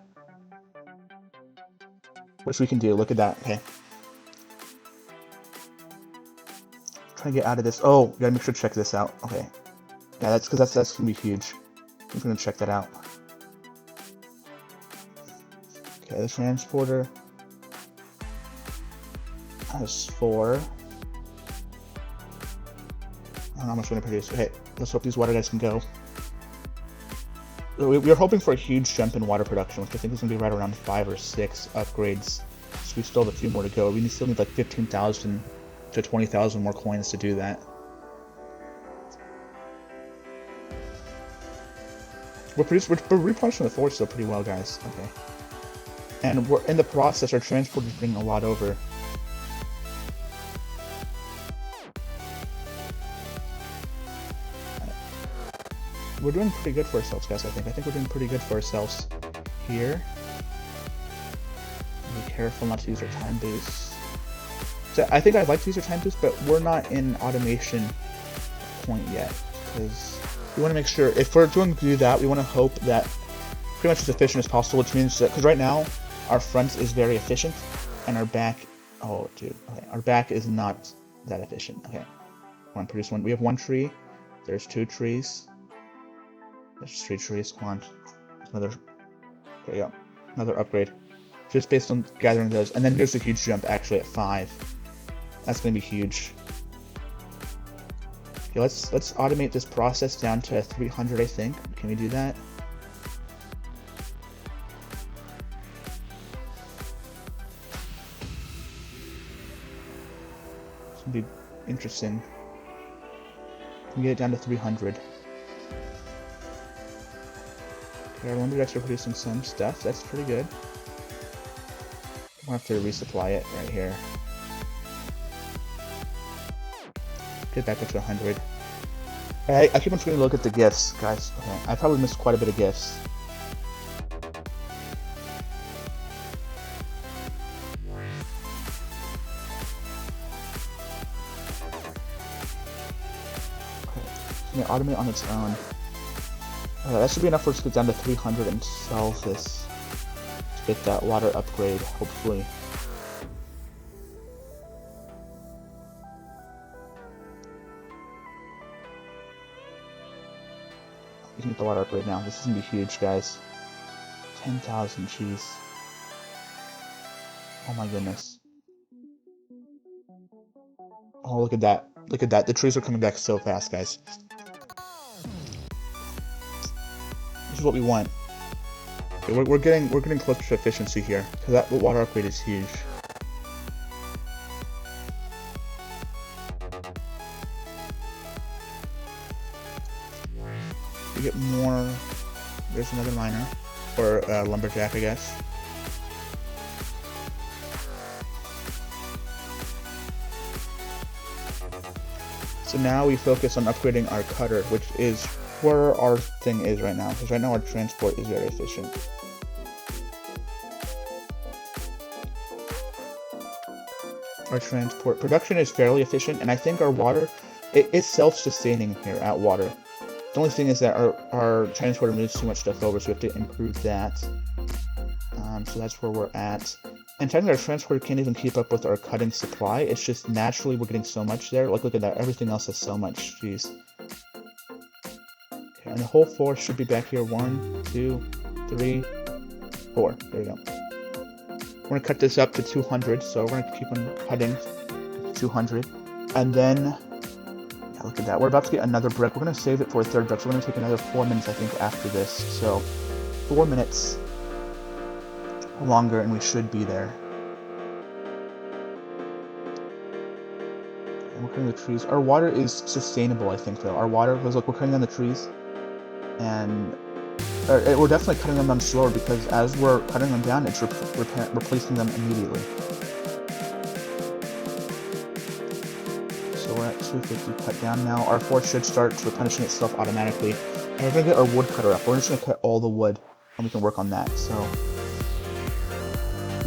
Which we can do. Look at that. Okay. Trying to get out of this. Oh, gotta make sure to check this out. Okay. Yeah, that's because that's gonna be huge. I'm gonna check that out. Okay, the transporter has 4. I don't know how much we're gonna produce. Okay, let's hope these water guys can go. We are hoping for a huge jump in water production, which I think is gonna be right around 5 or 6 upgrades. So we still have a few more to go. We still need like 15,000 to 20,000 more coins to do that. We're replenishing the forest still pretty well, guys. Okay. And we're in the process, our transport is bringing a lot over. We're doing pretty good for ourselves, guys, I think we're doing pretty good for ourselves here. Be careful not to use our time boost. So I think I'd like to use our time boost, but we're not in automation point yet. Because we want to make sure, if we're going to do that, we want to hope that pretty much as efficient as possible, which means that, because right now, our front is very efficient, and our back, oh dude, okay, our back is not that efficient. Okay, come on, produce 1. We have 1 tree, there's 2 trees, there's 3 trees, come on, there we go, another upgrade, just based on gathering those, and then there's a huge jump actually at 5, that's going to be huge. Okay, let's automate this process down to 300, I think, can we do that? Be interesting. We can get it down to 300. Okay, our lumberjacks are producing some stuff. That's pretty good. We'll have to resupply it right here. Get back up to 100. I keep on trying to look at the gifts, guys. Okay, I probably missed quite a bit of gifts. Automate on its own. That should be enough for us to get down to 300 and sell this. get that water upgrade, hopefully. We can get the water upgrade now. This is gonna be huge, guys. 10,000, jeez. Oh my goodness. Oh, look at that. Look at that. The trees are coming back so fast, guys. This is what we want. Okay, we're getting close to efficiency here, because that water upgrade is huge. We get more. There's another miner, or lumberjack, I guess. So now we focus on upgrading our cutter, which is where our thing is right now, because right now our transport is very efficient. Our transport production is fairly efficient, and I think our water, it's self-sustaining here at water. The only thing is that our transporter moves too much stuff over, so we have to improve that. So that's where we're at. And technically our transporter can't even keep up with our cutting supply. It's just naturally we're getting so much there. Like, look at that. Everything else has so much. Jeez. Okay, and the whole floor should be back here. 1, 2, 3, 4. There we go. We're going to cut this up to 200, so we're going to keep on cutting to 200. And then, yeah, look at that. We're about to get another brick. We're going to save it for a third brick, so we're going to take another 4 minutes, I think, after this. So, 4 minutes longer, and we should be there. And we're cutting the trees. Our water is sustainable, I think, though. Our water, because look, we're cutting down the trees, and we're definitely cutting them down slower, because as we're cutting them down, it's replacing them immediately. So we're at 250 cut down now. Our forest should start replenishing itself automatically. And we're going to get our wood cutter up. We're just going to cut all the wood, and we can work on that. So,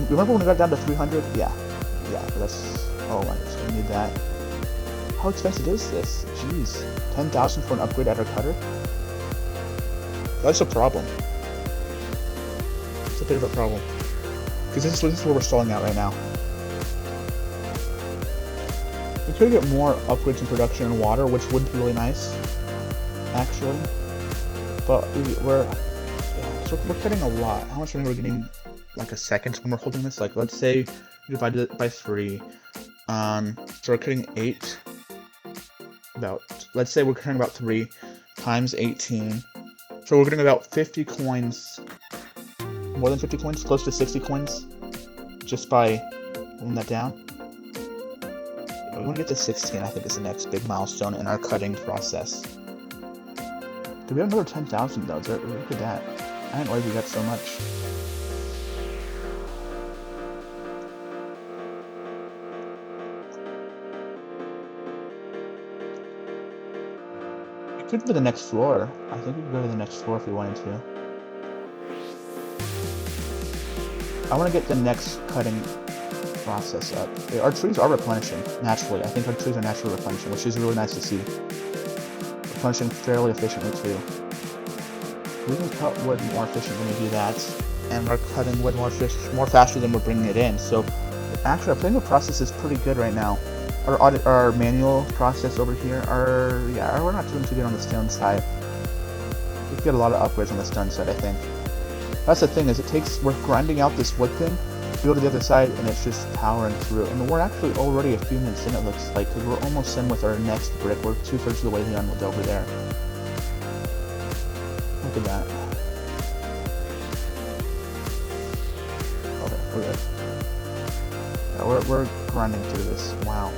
remember when we got down to 300? Yeah, that's, oh my goodness, we need that. How expensive is this? Jeez, 10,000 for an upgrade at our cutter? That's a problem. It's a bit of a problem. Because this is where we're stalling out right now. We could get more upgrades in production and water, which would be really nice, actually. But so we're cutting a lot. How much are we getting, like, a second when we're holding this? Like, let's say we divide it by 3. So we're cutting 8. Let's say we're cutting about 3 times 18. So we're getting about 50 coins, more than 50 coins, close to 60 coins, just by holding that down. We want to get to 16, I think, is the next big milestone in our cutting process. Do we have another 10,000 though? Look at that. I didn't realize we got so much. We could go to the next floor. I think we could go to the next floor if we wanted to. I want to get the next cutting process up. Our trees are replenishing, naturally. I think our trees are naturally replenishing, which is really nice to see. Replenishing fairly efficiently, too. We can cut wood more efficiently when we do that, and we're cutting wood more faster than we're bringing it in. So, actually, our planning process is pretty good right now. Our manual process over here, we're not doing too good on the stone side. We can get a lot of upgrades on the stone side, I think. That's the thing, is we're grinding out this wood thing, go to the other side, and it's just powering through. And we're actually already a few minutes in, it looks like, because we're almost in with our next brick. We're 2/3 of the way done with over there. Look at that. Okay, we're good. Yeah, we're grinding through this. Wow.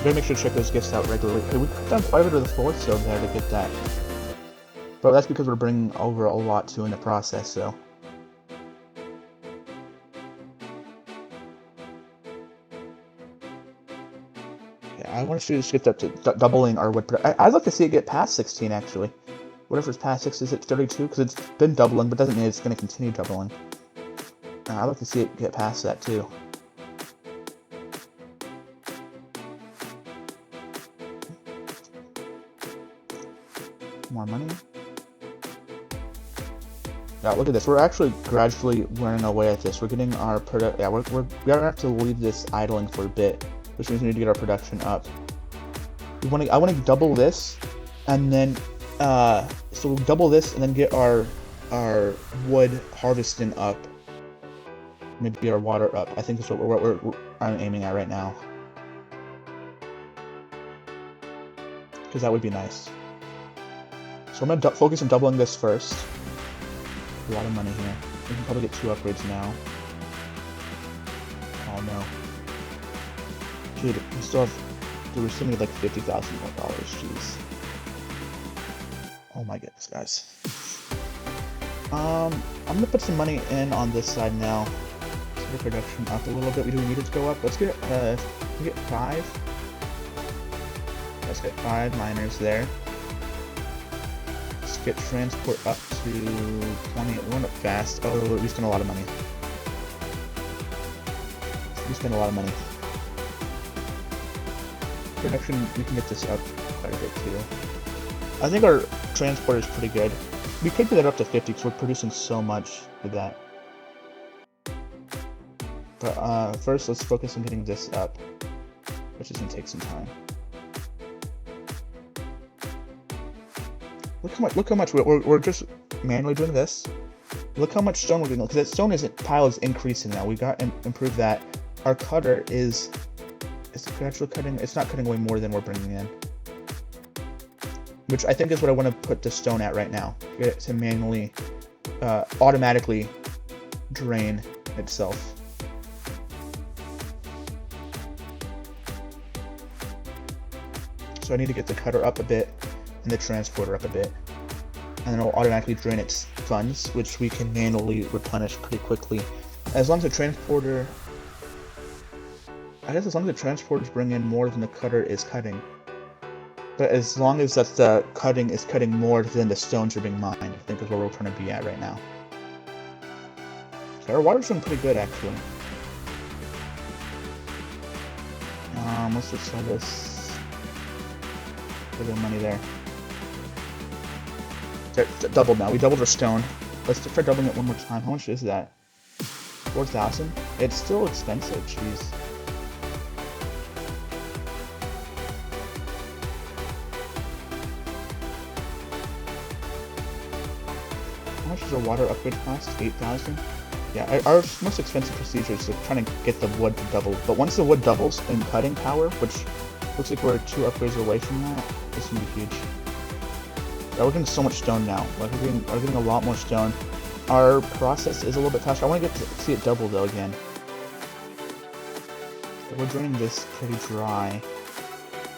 Gotta make sure to check those gifts out regularly. Okay, we cut down quite a bit of the forest stone there to get that. But that's because we're bringing over a lot too in the process, so. Yeah, I want to see this get up to doubling our wood production. I'd like to see it get past 16, actually. Whatever's past 6, is it 32? Because it's been doubling, but doesn't mean it's going to continue doubling. I'd like to see it get past that, too. More money. Yeah, look at this. We're actually gradually wearing away at this. We're getting our product. Yeah, we're gonna have to leave this idling for a bit, which means we need to get our production up. I want to double this, and then so we'll double this and then get our wood harvesting up. Maybe get our water up. I think that's what I'm aiming at right now. Because that would be nice. So I'm gonna focus on doubling this first. A lot of money here. We can probably get 2 upgrades now. Oh no. Dude, we still need like $50,000 more. Jeez. Oh my goodness, guys. I'm gonna put some money in on this side now. Let's get production up a little bit. We do need it to go up. Let's get 5. Let's get 5 miners there. Let's get transport up to 20. We went up fast. Oh, we spent a lot of money. We spent a lot of money. Production, we can get this up quite a bit too. I think our transport is pretty good. We could get that up to 50 because we're producing so much with that. But first, let's focus on getting this up, which is going to take some time. Look how much we're just manually doing this. Look how much stone we're getting, because that stone pile is increasing now. We got improved that. Our cutter is gradually cutting. It's not cutting away more than we're bringing in, which I think is what I want to put the stone at right now. Get it to manually, automatically drain itself. So I need to get the cutter up a bit and the transporter up a bit, and then it'll automatically drain its funds, which we can manually replenish pretty quickly. As long as the transporter, I guess as long as the transporters bring in more than the cutter is cutting. But as long as the cutting is cutting more than the stones are being mined, I think is where we're trying to be at right now. So our water's doing pretty good, actually. Let's just sell this. Get a little money there. Doubled now. We doubled our stone. Let's try doubling it one more time. How much is that? 4,000? It's still expensive. Jeez. How much does our water upgrade cost? 8,000? Yeah, our most expensive procedure is trying to get the wood to double. But once the wood doubles in cutting power, which looks like we're 2 upgrades away from that, it's gonna be huge. Yeah, we're getting so much stone now. Like we're getting a lot more stone. Our process is a little bit faster. I want to get to see it double though again. We're draining this pretty dry.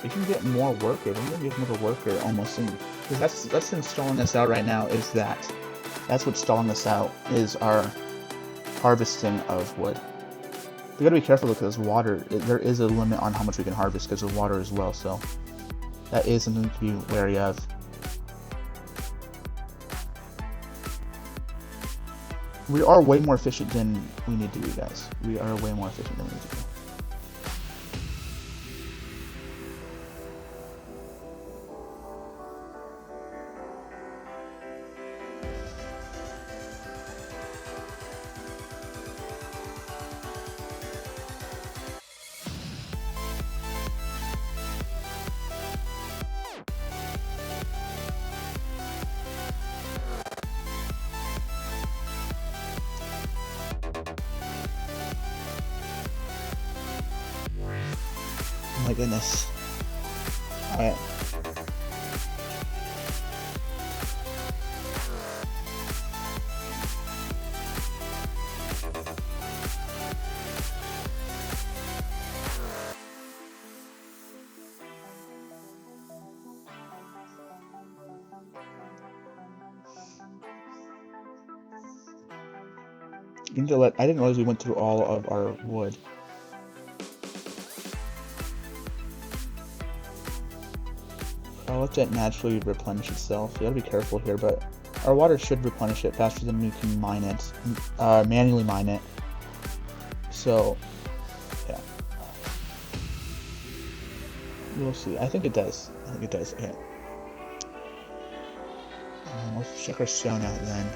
We can get more workers. I'm gonna get another worker almost in, because that's been stalling us out right now. That's what's stalling us out is our harvesting of wood. We gotta be careful because water. There is a limit on how much we can harvest because of water as well. So that is something to be wary of. We are way more efficient than we need to be, guys. We are way more efficient than we need to be. Oh my goodness. Alright. You need to I didn't realize we went through all of our wood. I'll let that naturally replenish itself. You gotta be careful here, but our water should replenish it faster than we can mine it, manually mine it. So, yeah. We'll see. I think it does. Okay. Let's check our stone out then.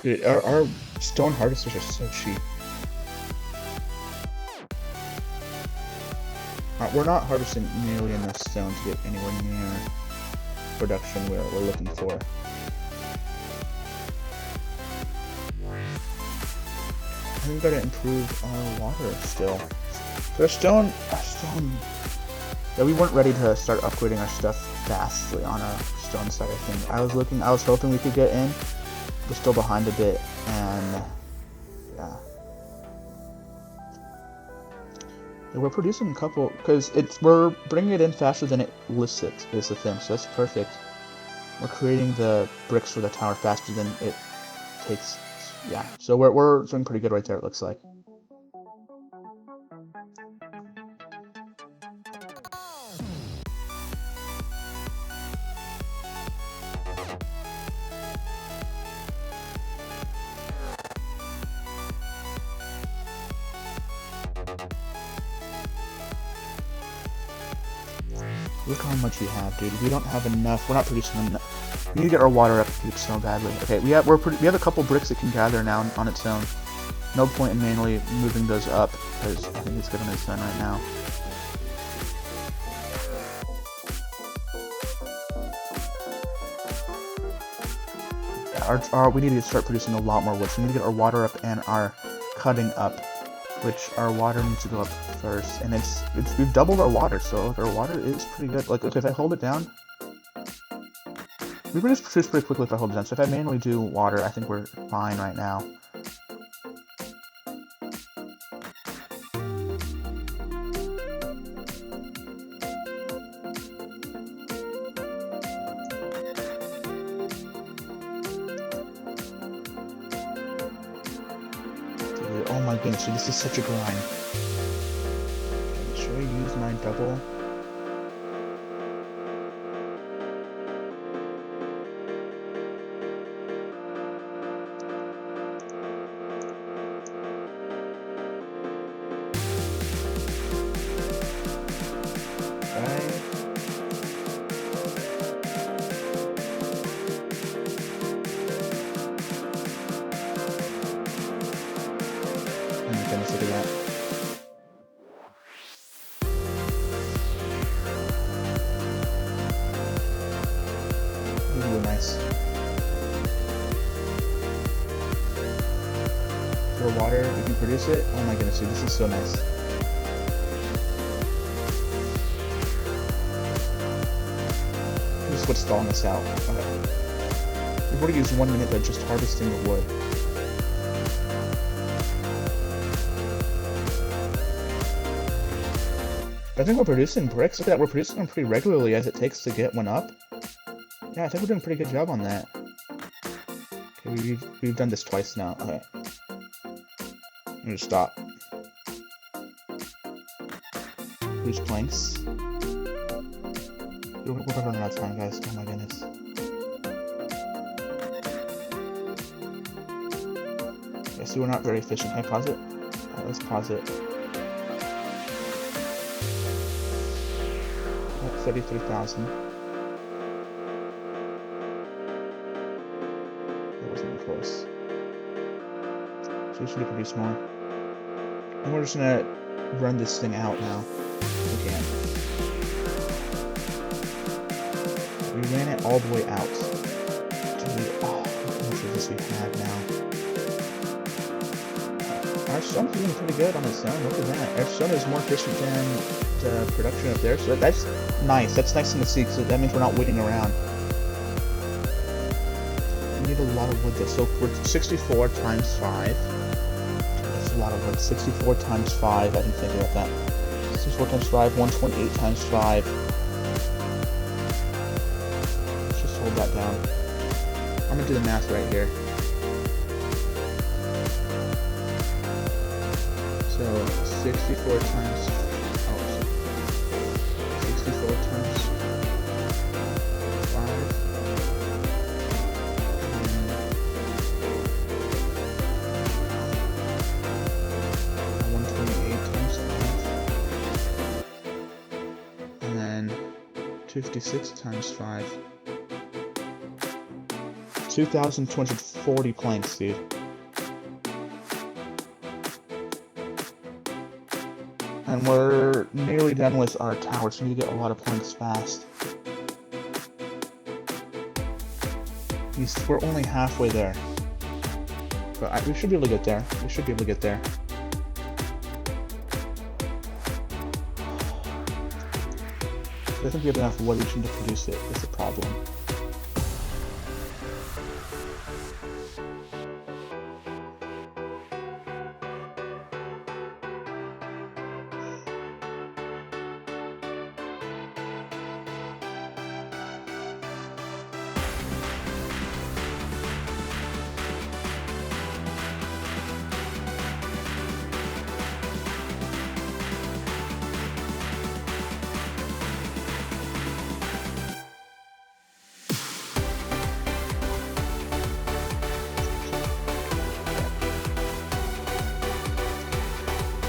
Dude, our stone harvesters are so cheap. We're not harvesting nearly enough stone to get anywhere near production we're looking for. I think we gotta improve our water still. So our stone, yeah, we weren't ready to start upgrading our stuff fastly on our stone side. I think I was hoping we could get in. We're still behind a bit, and yeah. We're producing a couple because we're bringing it in faster than it lists it is the thing, so that's perfect. We're creating the bricks for the tower faster than it takes. Yeah, so we're doing pretty good right there. It looks like. Look how much we have, dude. We don't have enough. We're not producing enough. We need to get our water up so badly. Okay, we have a couple bricks that can gather now on its own. No point in manually moving those up because I think it's good on its own right now. We need to start producing a lot more wood. So we need to get our water up and our cutting up, which our water needs to go up first. And we've doubled our water, so like, our water is pretty good. Like, okay, if I hold it down, we produce pretty quickly if I hold it down. So if I manually do water, I think we're fine right now. Oh my goodness, this is such a grind. Should I use my double? Look at that. Ooh, nice. For water, we can produce it. Oh my goodness, dude, this is so nice. This is what's stalling us out. Okay. We've already used 1 minute of just harvesting the wood. I think we're producing bricks. Look at that, we're producing them pretty regularly as it takes to get one up. Yeah, I think we're doing a pretty good job on that. Okay, we've done this twice now. Okay. I'm gonna stop. Produce planks. We're running out of time, guys. Oh my goodness. Yeah, see, we're not very efficient. Can I pause it? Alright, let's pause it. 33,000. That wasn't even close. So we should produce more. And we're just gonna run this thing out now. We can. We ran it all the way out. Dude, oh, how much of this we have now. Our stone's doing pretty good on its own. Look at that. Our stone is more efficient than the production up there, so that's nice. That's nice to see, because that means we're not waiting around. We need a lot of wood though, so we're 64 times 5. That's a lot of wood. 64 times 5, I didn't think about that. 64 times 5, 128 times 5. Let's just hold that down. I'm gonna do the math right here. So 64 times 64 times 5. And 128 times 5. And then 56 times 5. 2,240 planks, dude. And we're nearly done with our tower, so we need to get a lot of planks fast. We're only halfway there. But we should be able to get there. We should be able to get there. I think we have enough wood to produce it. That's a problem.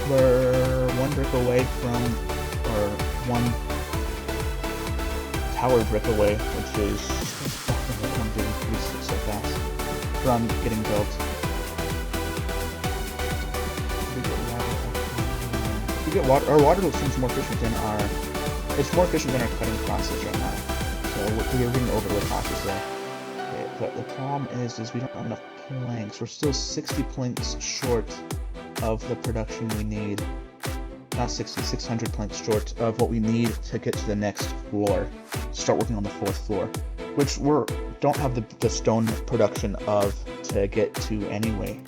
We're one brick away from, or one tower brick away, which is I'm getting increased so fast from getting built. We get water. Our water seems more efficient than our. It's more efficient than our cutting process right now. So we're getting overly cautious there. Okay, but the problem is we don't have enough planks. We're still 60 planks short of the production we need. Not 60, 600 planks short of what we need to get to the next floor. Start working on the 4th floor, which don't have the stone production of to get to anyway.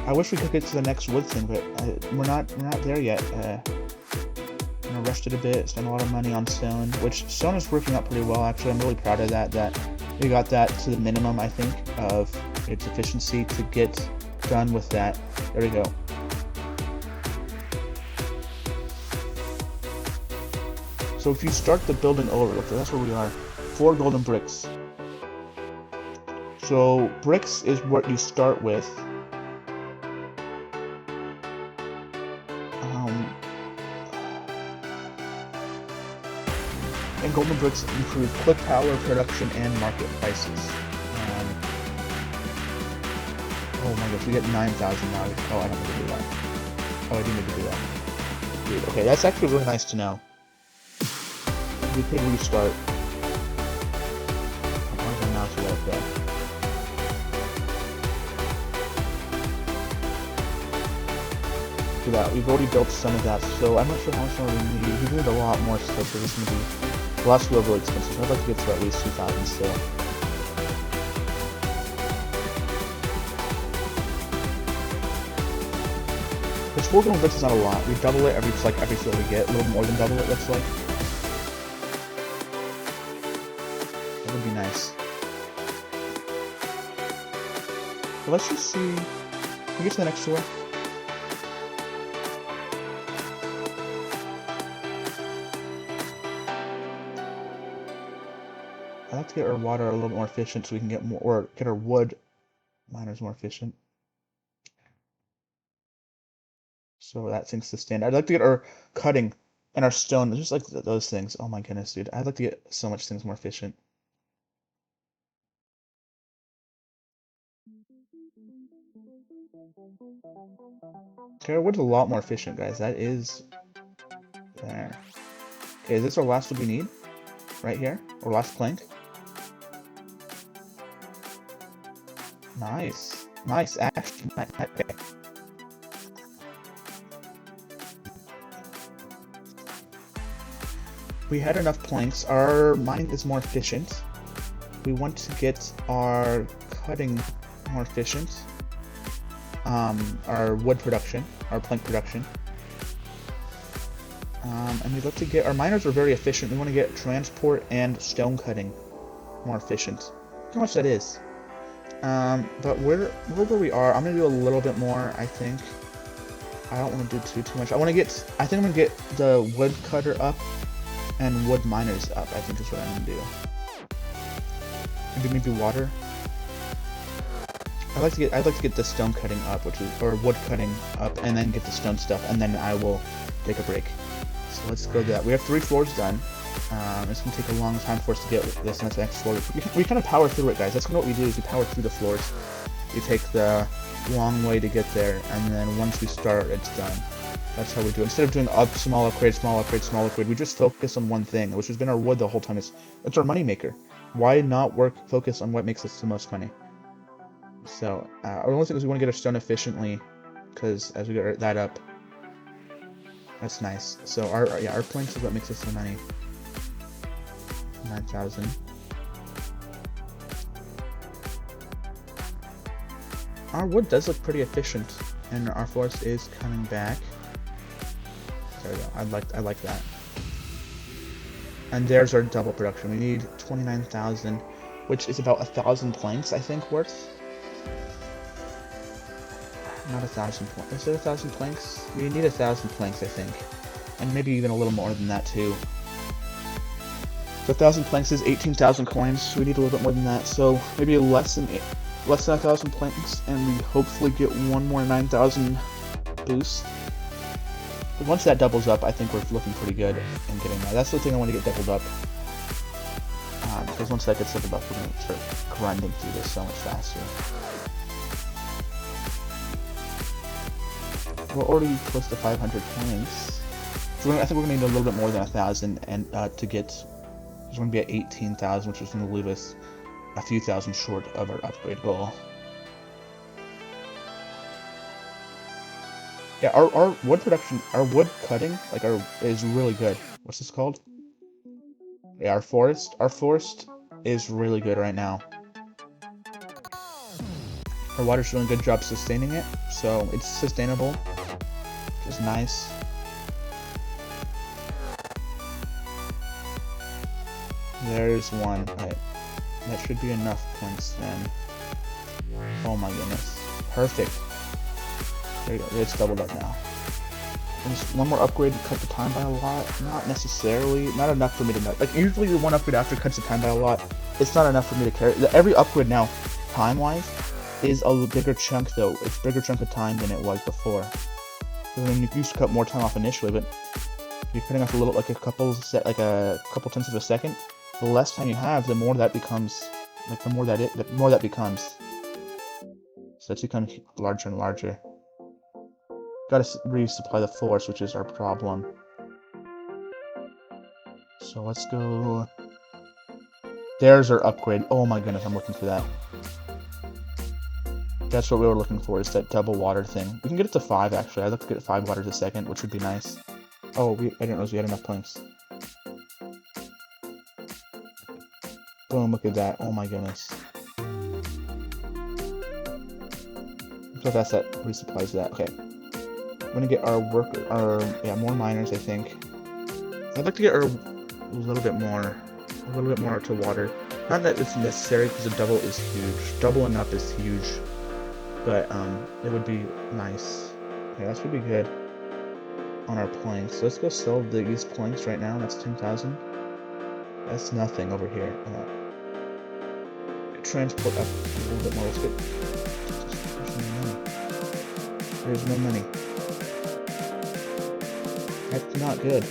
I wish we could get to the next wood thing, but we're not there yet. I rushed it a bit, spent a lot of money on stone, which stone is working out pretty well actually. I'm really proud of that we got that to the minimum, I think, of its efficiency to get done with that. There we go. So if you start the building over, look, that's where we are. 4 golden bricks. So bricks is what you start with. And golden bricks improve quick power, production, and market prices. Oh my gosh, we get 9,000 now. Oh, I don't need to do that. Oh, I do need to do that. Dude, okay, that's actually really nice to know. We could restart. Where's my mouse right there? Do that. We've already built some of that, so I'm not sure how much more we need. We need a lot more stuff, so this is going to be. The last few are really expensive, so I'd like to get to at least 2,000 still. Which 4 golden bricks is not a lot. We double it every field we get, a little more than double it looks like. That would be nice. But let's just see. Can we get to the next floor? I'd like to get our water a little more efficient so we can get more, or get our wood miners more efficient. So that thing's to stand. I'd like to get our cutting and our stone, just like those things. Oh my goodness, dude. I'd like to get so much things more efficient. Okay, our wood's a lot more efficient, guys. That is there. Okay, is this our last wood we need? Right here? Or last plank? Nice. Nice, actually. Okay. We had enough planks. Our mining is more efficient. We want to get our cutting more efficient. Our wood production, our plank production. And we'd like to get, our miners are very efficient. We want to get transport and stone cutting more efficient. Look how much that is. But we're where we are. I'm gonna do a little bit more, I think. I don't want to do too much. I think I'm gonna get the wood cutter up and wood miners up, I think is what I'm gonna do. Maybe water. I'd like to get the stone cutting up, or wood cutting up, and then get the stone stuff, and then I will take a break. So let's go do that. We have 3 floors done. It's going to take a long time for us to get this next floor. We kind of power through it, guys. That's kind of what we do, is we power through the floors. We take the long way to get there, and then once we start, it's done. That's how we do it. Instead of doing small upgrade, small upgrade, small upgrade, we just focus on one thing, which has been our wood the whole time. It's our money maker. Why not focus on what makes us the most money? So, our only thing is we want to get our stone efficiently, because as we get that up, that's nice. So our planks is what makes us the money. 9,000. Our wood does look pretty efficient, and our forest is coming back. There we go. I like that. And there's our double production. We need 29,000, which is about 1,000 planks, I think, worth. Not 1,000 planks. Is it 1,000 planks? We need 1,000 planks, I think, and maybe even a little more than that too. So 1,000 planks is 18,000 coins. We need a little bit more than that. So maybe less than 1,000 planks, and we hopefully get one more 9,000 boost. But once that doubles up, I think we're looking pretty good in getting that. That's the thing I want to get doubled up. Because once that gets doubled up, we're going to start grinding through this so much faster. We're already close to 500 planks. So I think we're going to need a little bit more than 1,000 and to get. It's going to be at 18,000, which is going to leave us a few thousand short of our upgrade goal. Yeah, our wood production, our wood cutting, like is really good. What's this called? Yeah, our forest is really good right now. Our water's doing a good job sustaining it, so it's sustainable, which is nice. There's one. Right. That should be enough points then. Oh my goodness. Perfect. There you go. It's doubled up now. And just one more upgrade to cut the time by a lot. Not necessarily. Not enough for me to know. Like, usually the one upgrade after cuts the time by a lot. It's not enough for me to carry. Every upgrade now, time-wise, is a bigger chunk though. It's a bigger chunk of time than it was before. I mean, you used to cut more time off initially, but you're cutting off a little, like a couple tenths of a second. The less time you have, the more that becomes, like the more that becomes. So it's becoming larger and larger. Gotta resupply the force, which is our problem. So let's go. There's our upgrade. Oh my goodness, I'm looking for that. That's what we were looking for, is that double water thing. We can get it to 5 actually. I'd like to get it 5 waters a second, which would be nice. Oh, I didn't realize we had enough planks. Boom, look at that. Oh my goodness. So that's that resupplies that. Okay. I'm gonna get our more miners, I think. I'd like to get a little bit more to water. Not that it's necessary, because the double is huge. Doubling up is huge. But it would be nice. Okay, that should be good on our planks. So let's go sell these planks right now. That's 10,000. That's nothing over here. Transport up a little bit more. Let's get. There's no money. That's not good.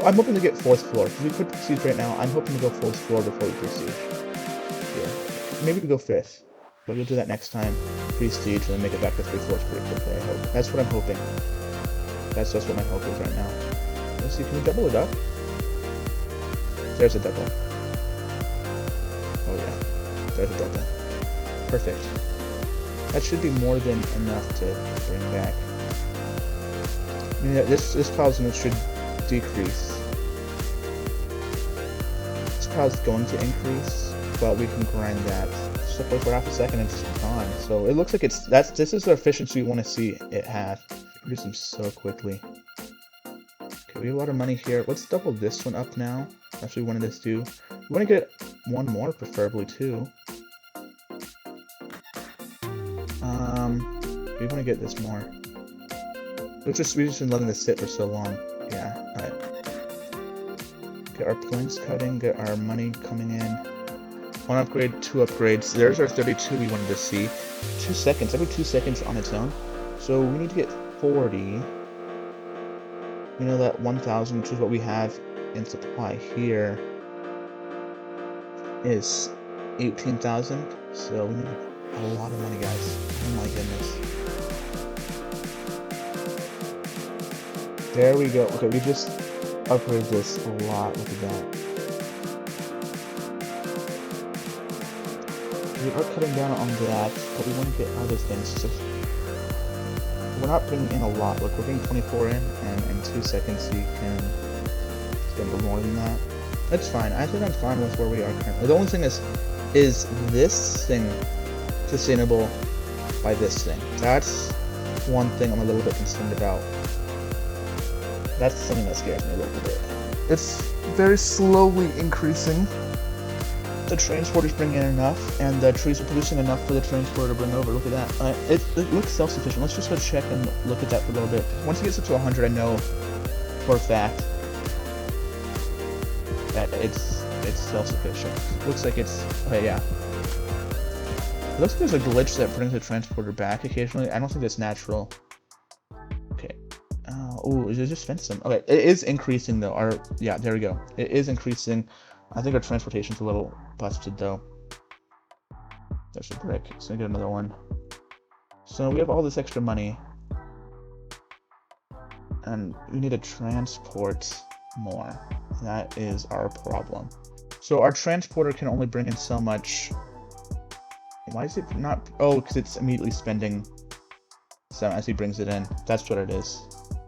I'm hoping to get 4th floor. Because we could prestige right now. I'm hoping to go 4th floor before we prestige. Yeah. Maybe we go 5th. But we'll do that next time. Prestige and then make it back to 3 floors pretty quickly, I hope. That's what I'm hoping. That's just what my hope is right now. Let's see, can we double it up? There's a double. Oh yeah. There's a double. Perfect. That should be more than enough to bring back. I mean, this pile's should decrease. This pile's going to increase, but we can grind that. So for half a second and it's gone. So it looks like this is the efficiency we want to see it have. Producing so quickly. Okay, we have a lot of money here. Let's double this one up now. That's what we wanted to do. We want to get one more, preferably too. We want to get this more. We've just been letting this sit for so long. Yeah, alright. Get our planks cutting, get our money coming in. 1 upgrade, 2 upgrades. There's our 32 we wanted to see. 2 seconds, every 2 seconds on its own. So we need to get 40. We know that 1,000, which is what we have in supply here, is 18,000. So we need a lot of money, guys. Oh my goodness. There we go. Okay, we just upgraded this a lot. Look at that. We are cutting down on that, but we want to get other things. So we're not bringing in a lot. Look, we're bringing 24 in, and in 2 seconds you can spend more than that. That's fine. I think I'm fine with where we are currently. The only thing is this thing sustainable by this thing? That's one thing I'm a little bit concerned about. That's something that scares me a little bit. It's very slowly increasing. The transporter's bringing in enough, and the trees are producing enough for the transporter to bring over. Look at that. It looks self-sufficient. Let's just go check and look at that for a little bit. Once it gets up to 100, I know for a fact that it's self-sufficient. Looks like it's... Okay, yeah. It looks like there's a glitch that brings the transporter back occasionally. I don't think that's natural. Okay. Oh, is it just fenced in? Okay, it is increasing though. Yeah, there we go. It is increasing. I think our transportation's a little busted though. There's a brick. So I get another one. So we have all this extra money, and we need to transport more. That is our problem. So our transporter can only bring in so much. Why is it not? Oh, because it's immediately spending some as he brings it in. That's what it is.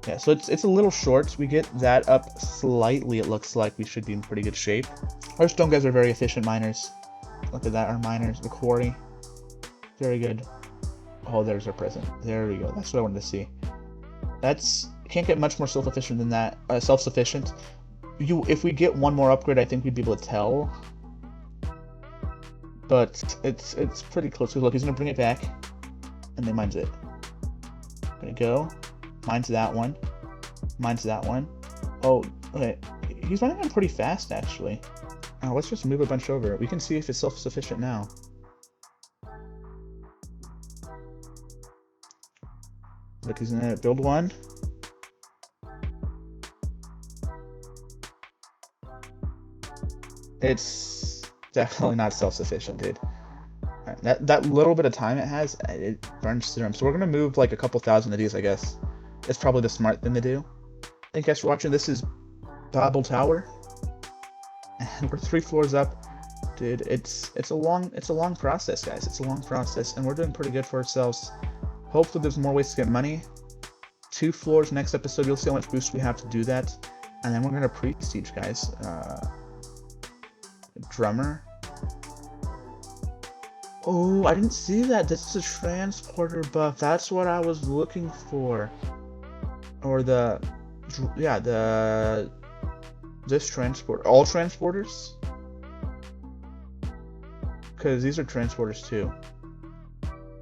Yeah, so it's a little short. We get that up slightly. It looks like we should be in pretty good shape. Our stone guys are very efficient miners. Look at that, our miners, the quarry. Very good. Oh, there's our present. There we go. That's what I wanted to see. Can't get much more self-efficient than that. Self-sufficient. If we get one more upgrade, I think we'd be able to tell. But it's pretty close. Look, he's gonna bring it back, and then mines it. Gonna go. Mines that one. Mines that one. Oh, okay. He's running on pretty fast, actually. Let's just move a bunch over. We can see if it's self-sufficient now. Look, he's gonna build one. It's definitely not self-sufficient, dude. Right, that little bit of time it has, it burns through them. So we're gonna move like a couple thousand of these, I guess. It's probably the smart thing to do. Thank you guys for watching. This is Babel Tower, and we're 3 floors up. Dude, it's a long process, guys. It's a long process, and we're doing pretty good for ourselves. Hopefully there's more ways to get money. 2 floors next episode. You'll see how much boost we have to do that, and then we're gonna prestige, guys. Drummer. Oh, I didn't see that. This is a transporter buff. That's what I was looking for. Or this transport. All transporters? Because these are transporters too.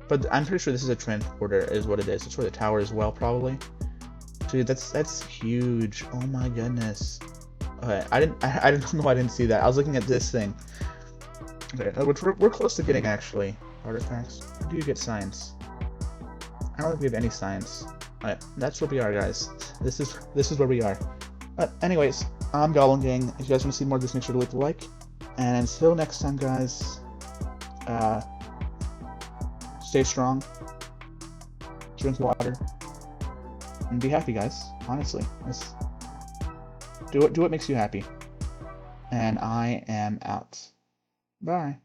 But I'm pretty sure this is a transporter is what it is. It's for the tower as well, probably. Dude, that's huge. Oh my goodness. Okay, I don't know. I didn't see that. I was looking at this thing. Okay, which we're close to getting actually. Artifacts. How do you get science? I don't think we have any science. Alright, that's where we are, guys. This is where we are. Anyways, I'm Goblin Gang. If you guys want to see more of this, make sure to leave a like. And until next time, guys. Stay strong. Drink water. And be happy, guys. Honestly, do what makes you happy. And I am out. Bye.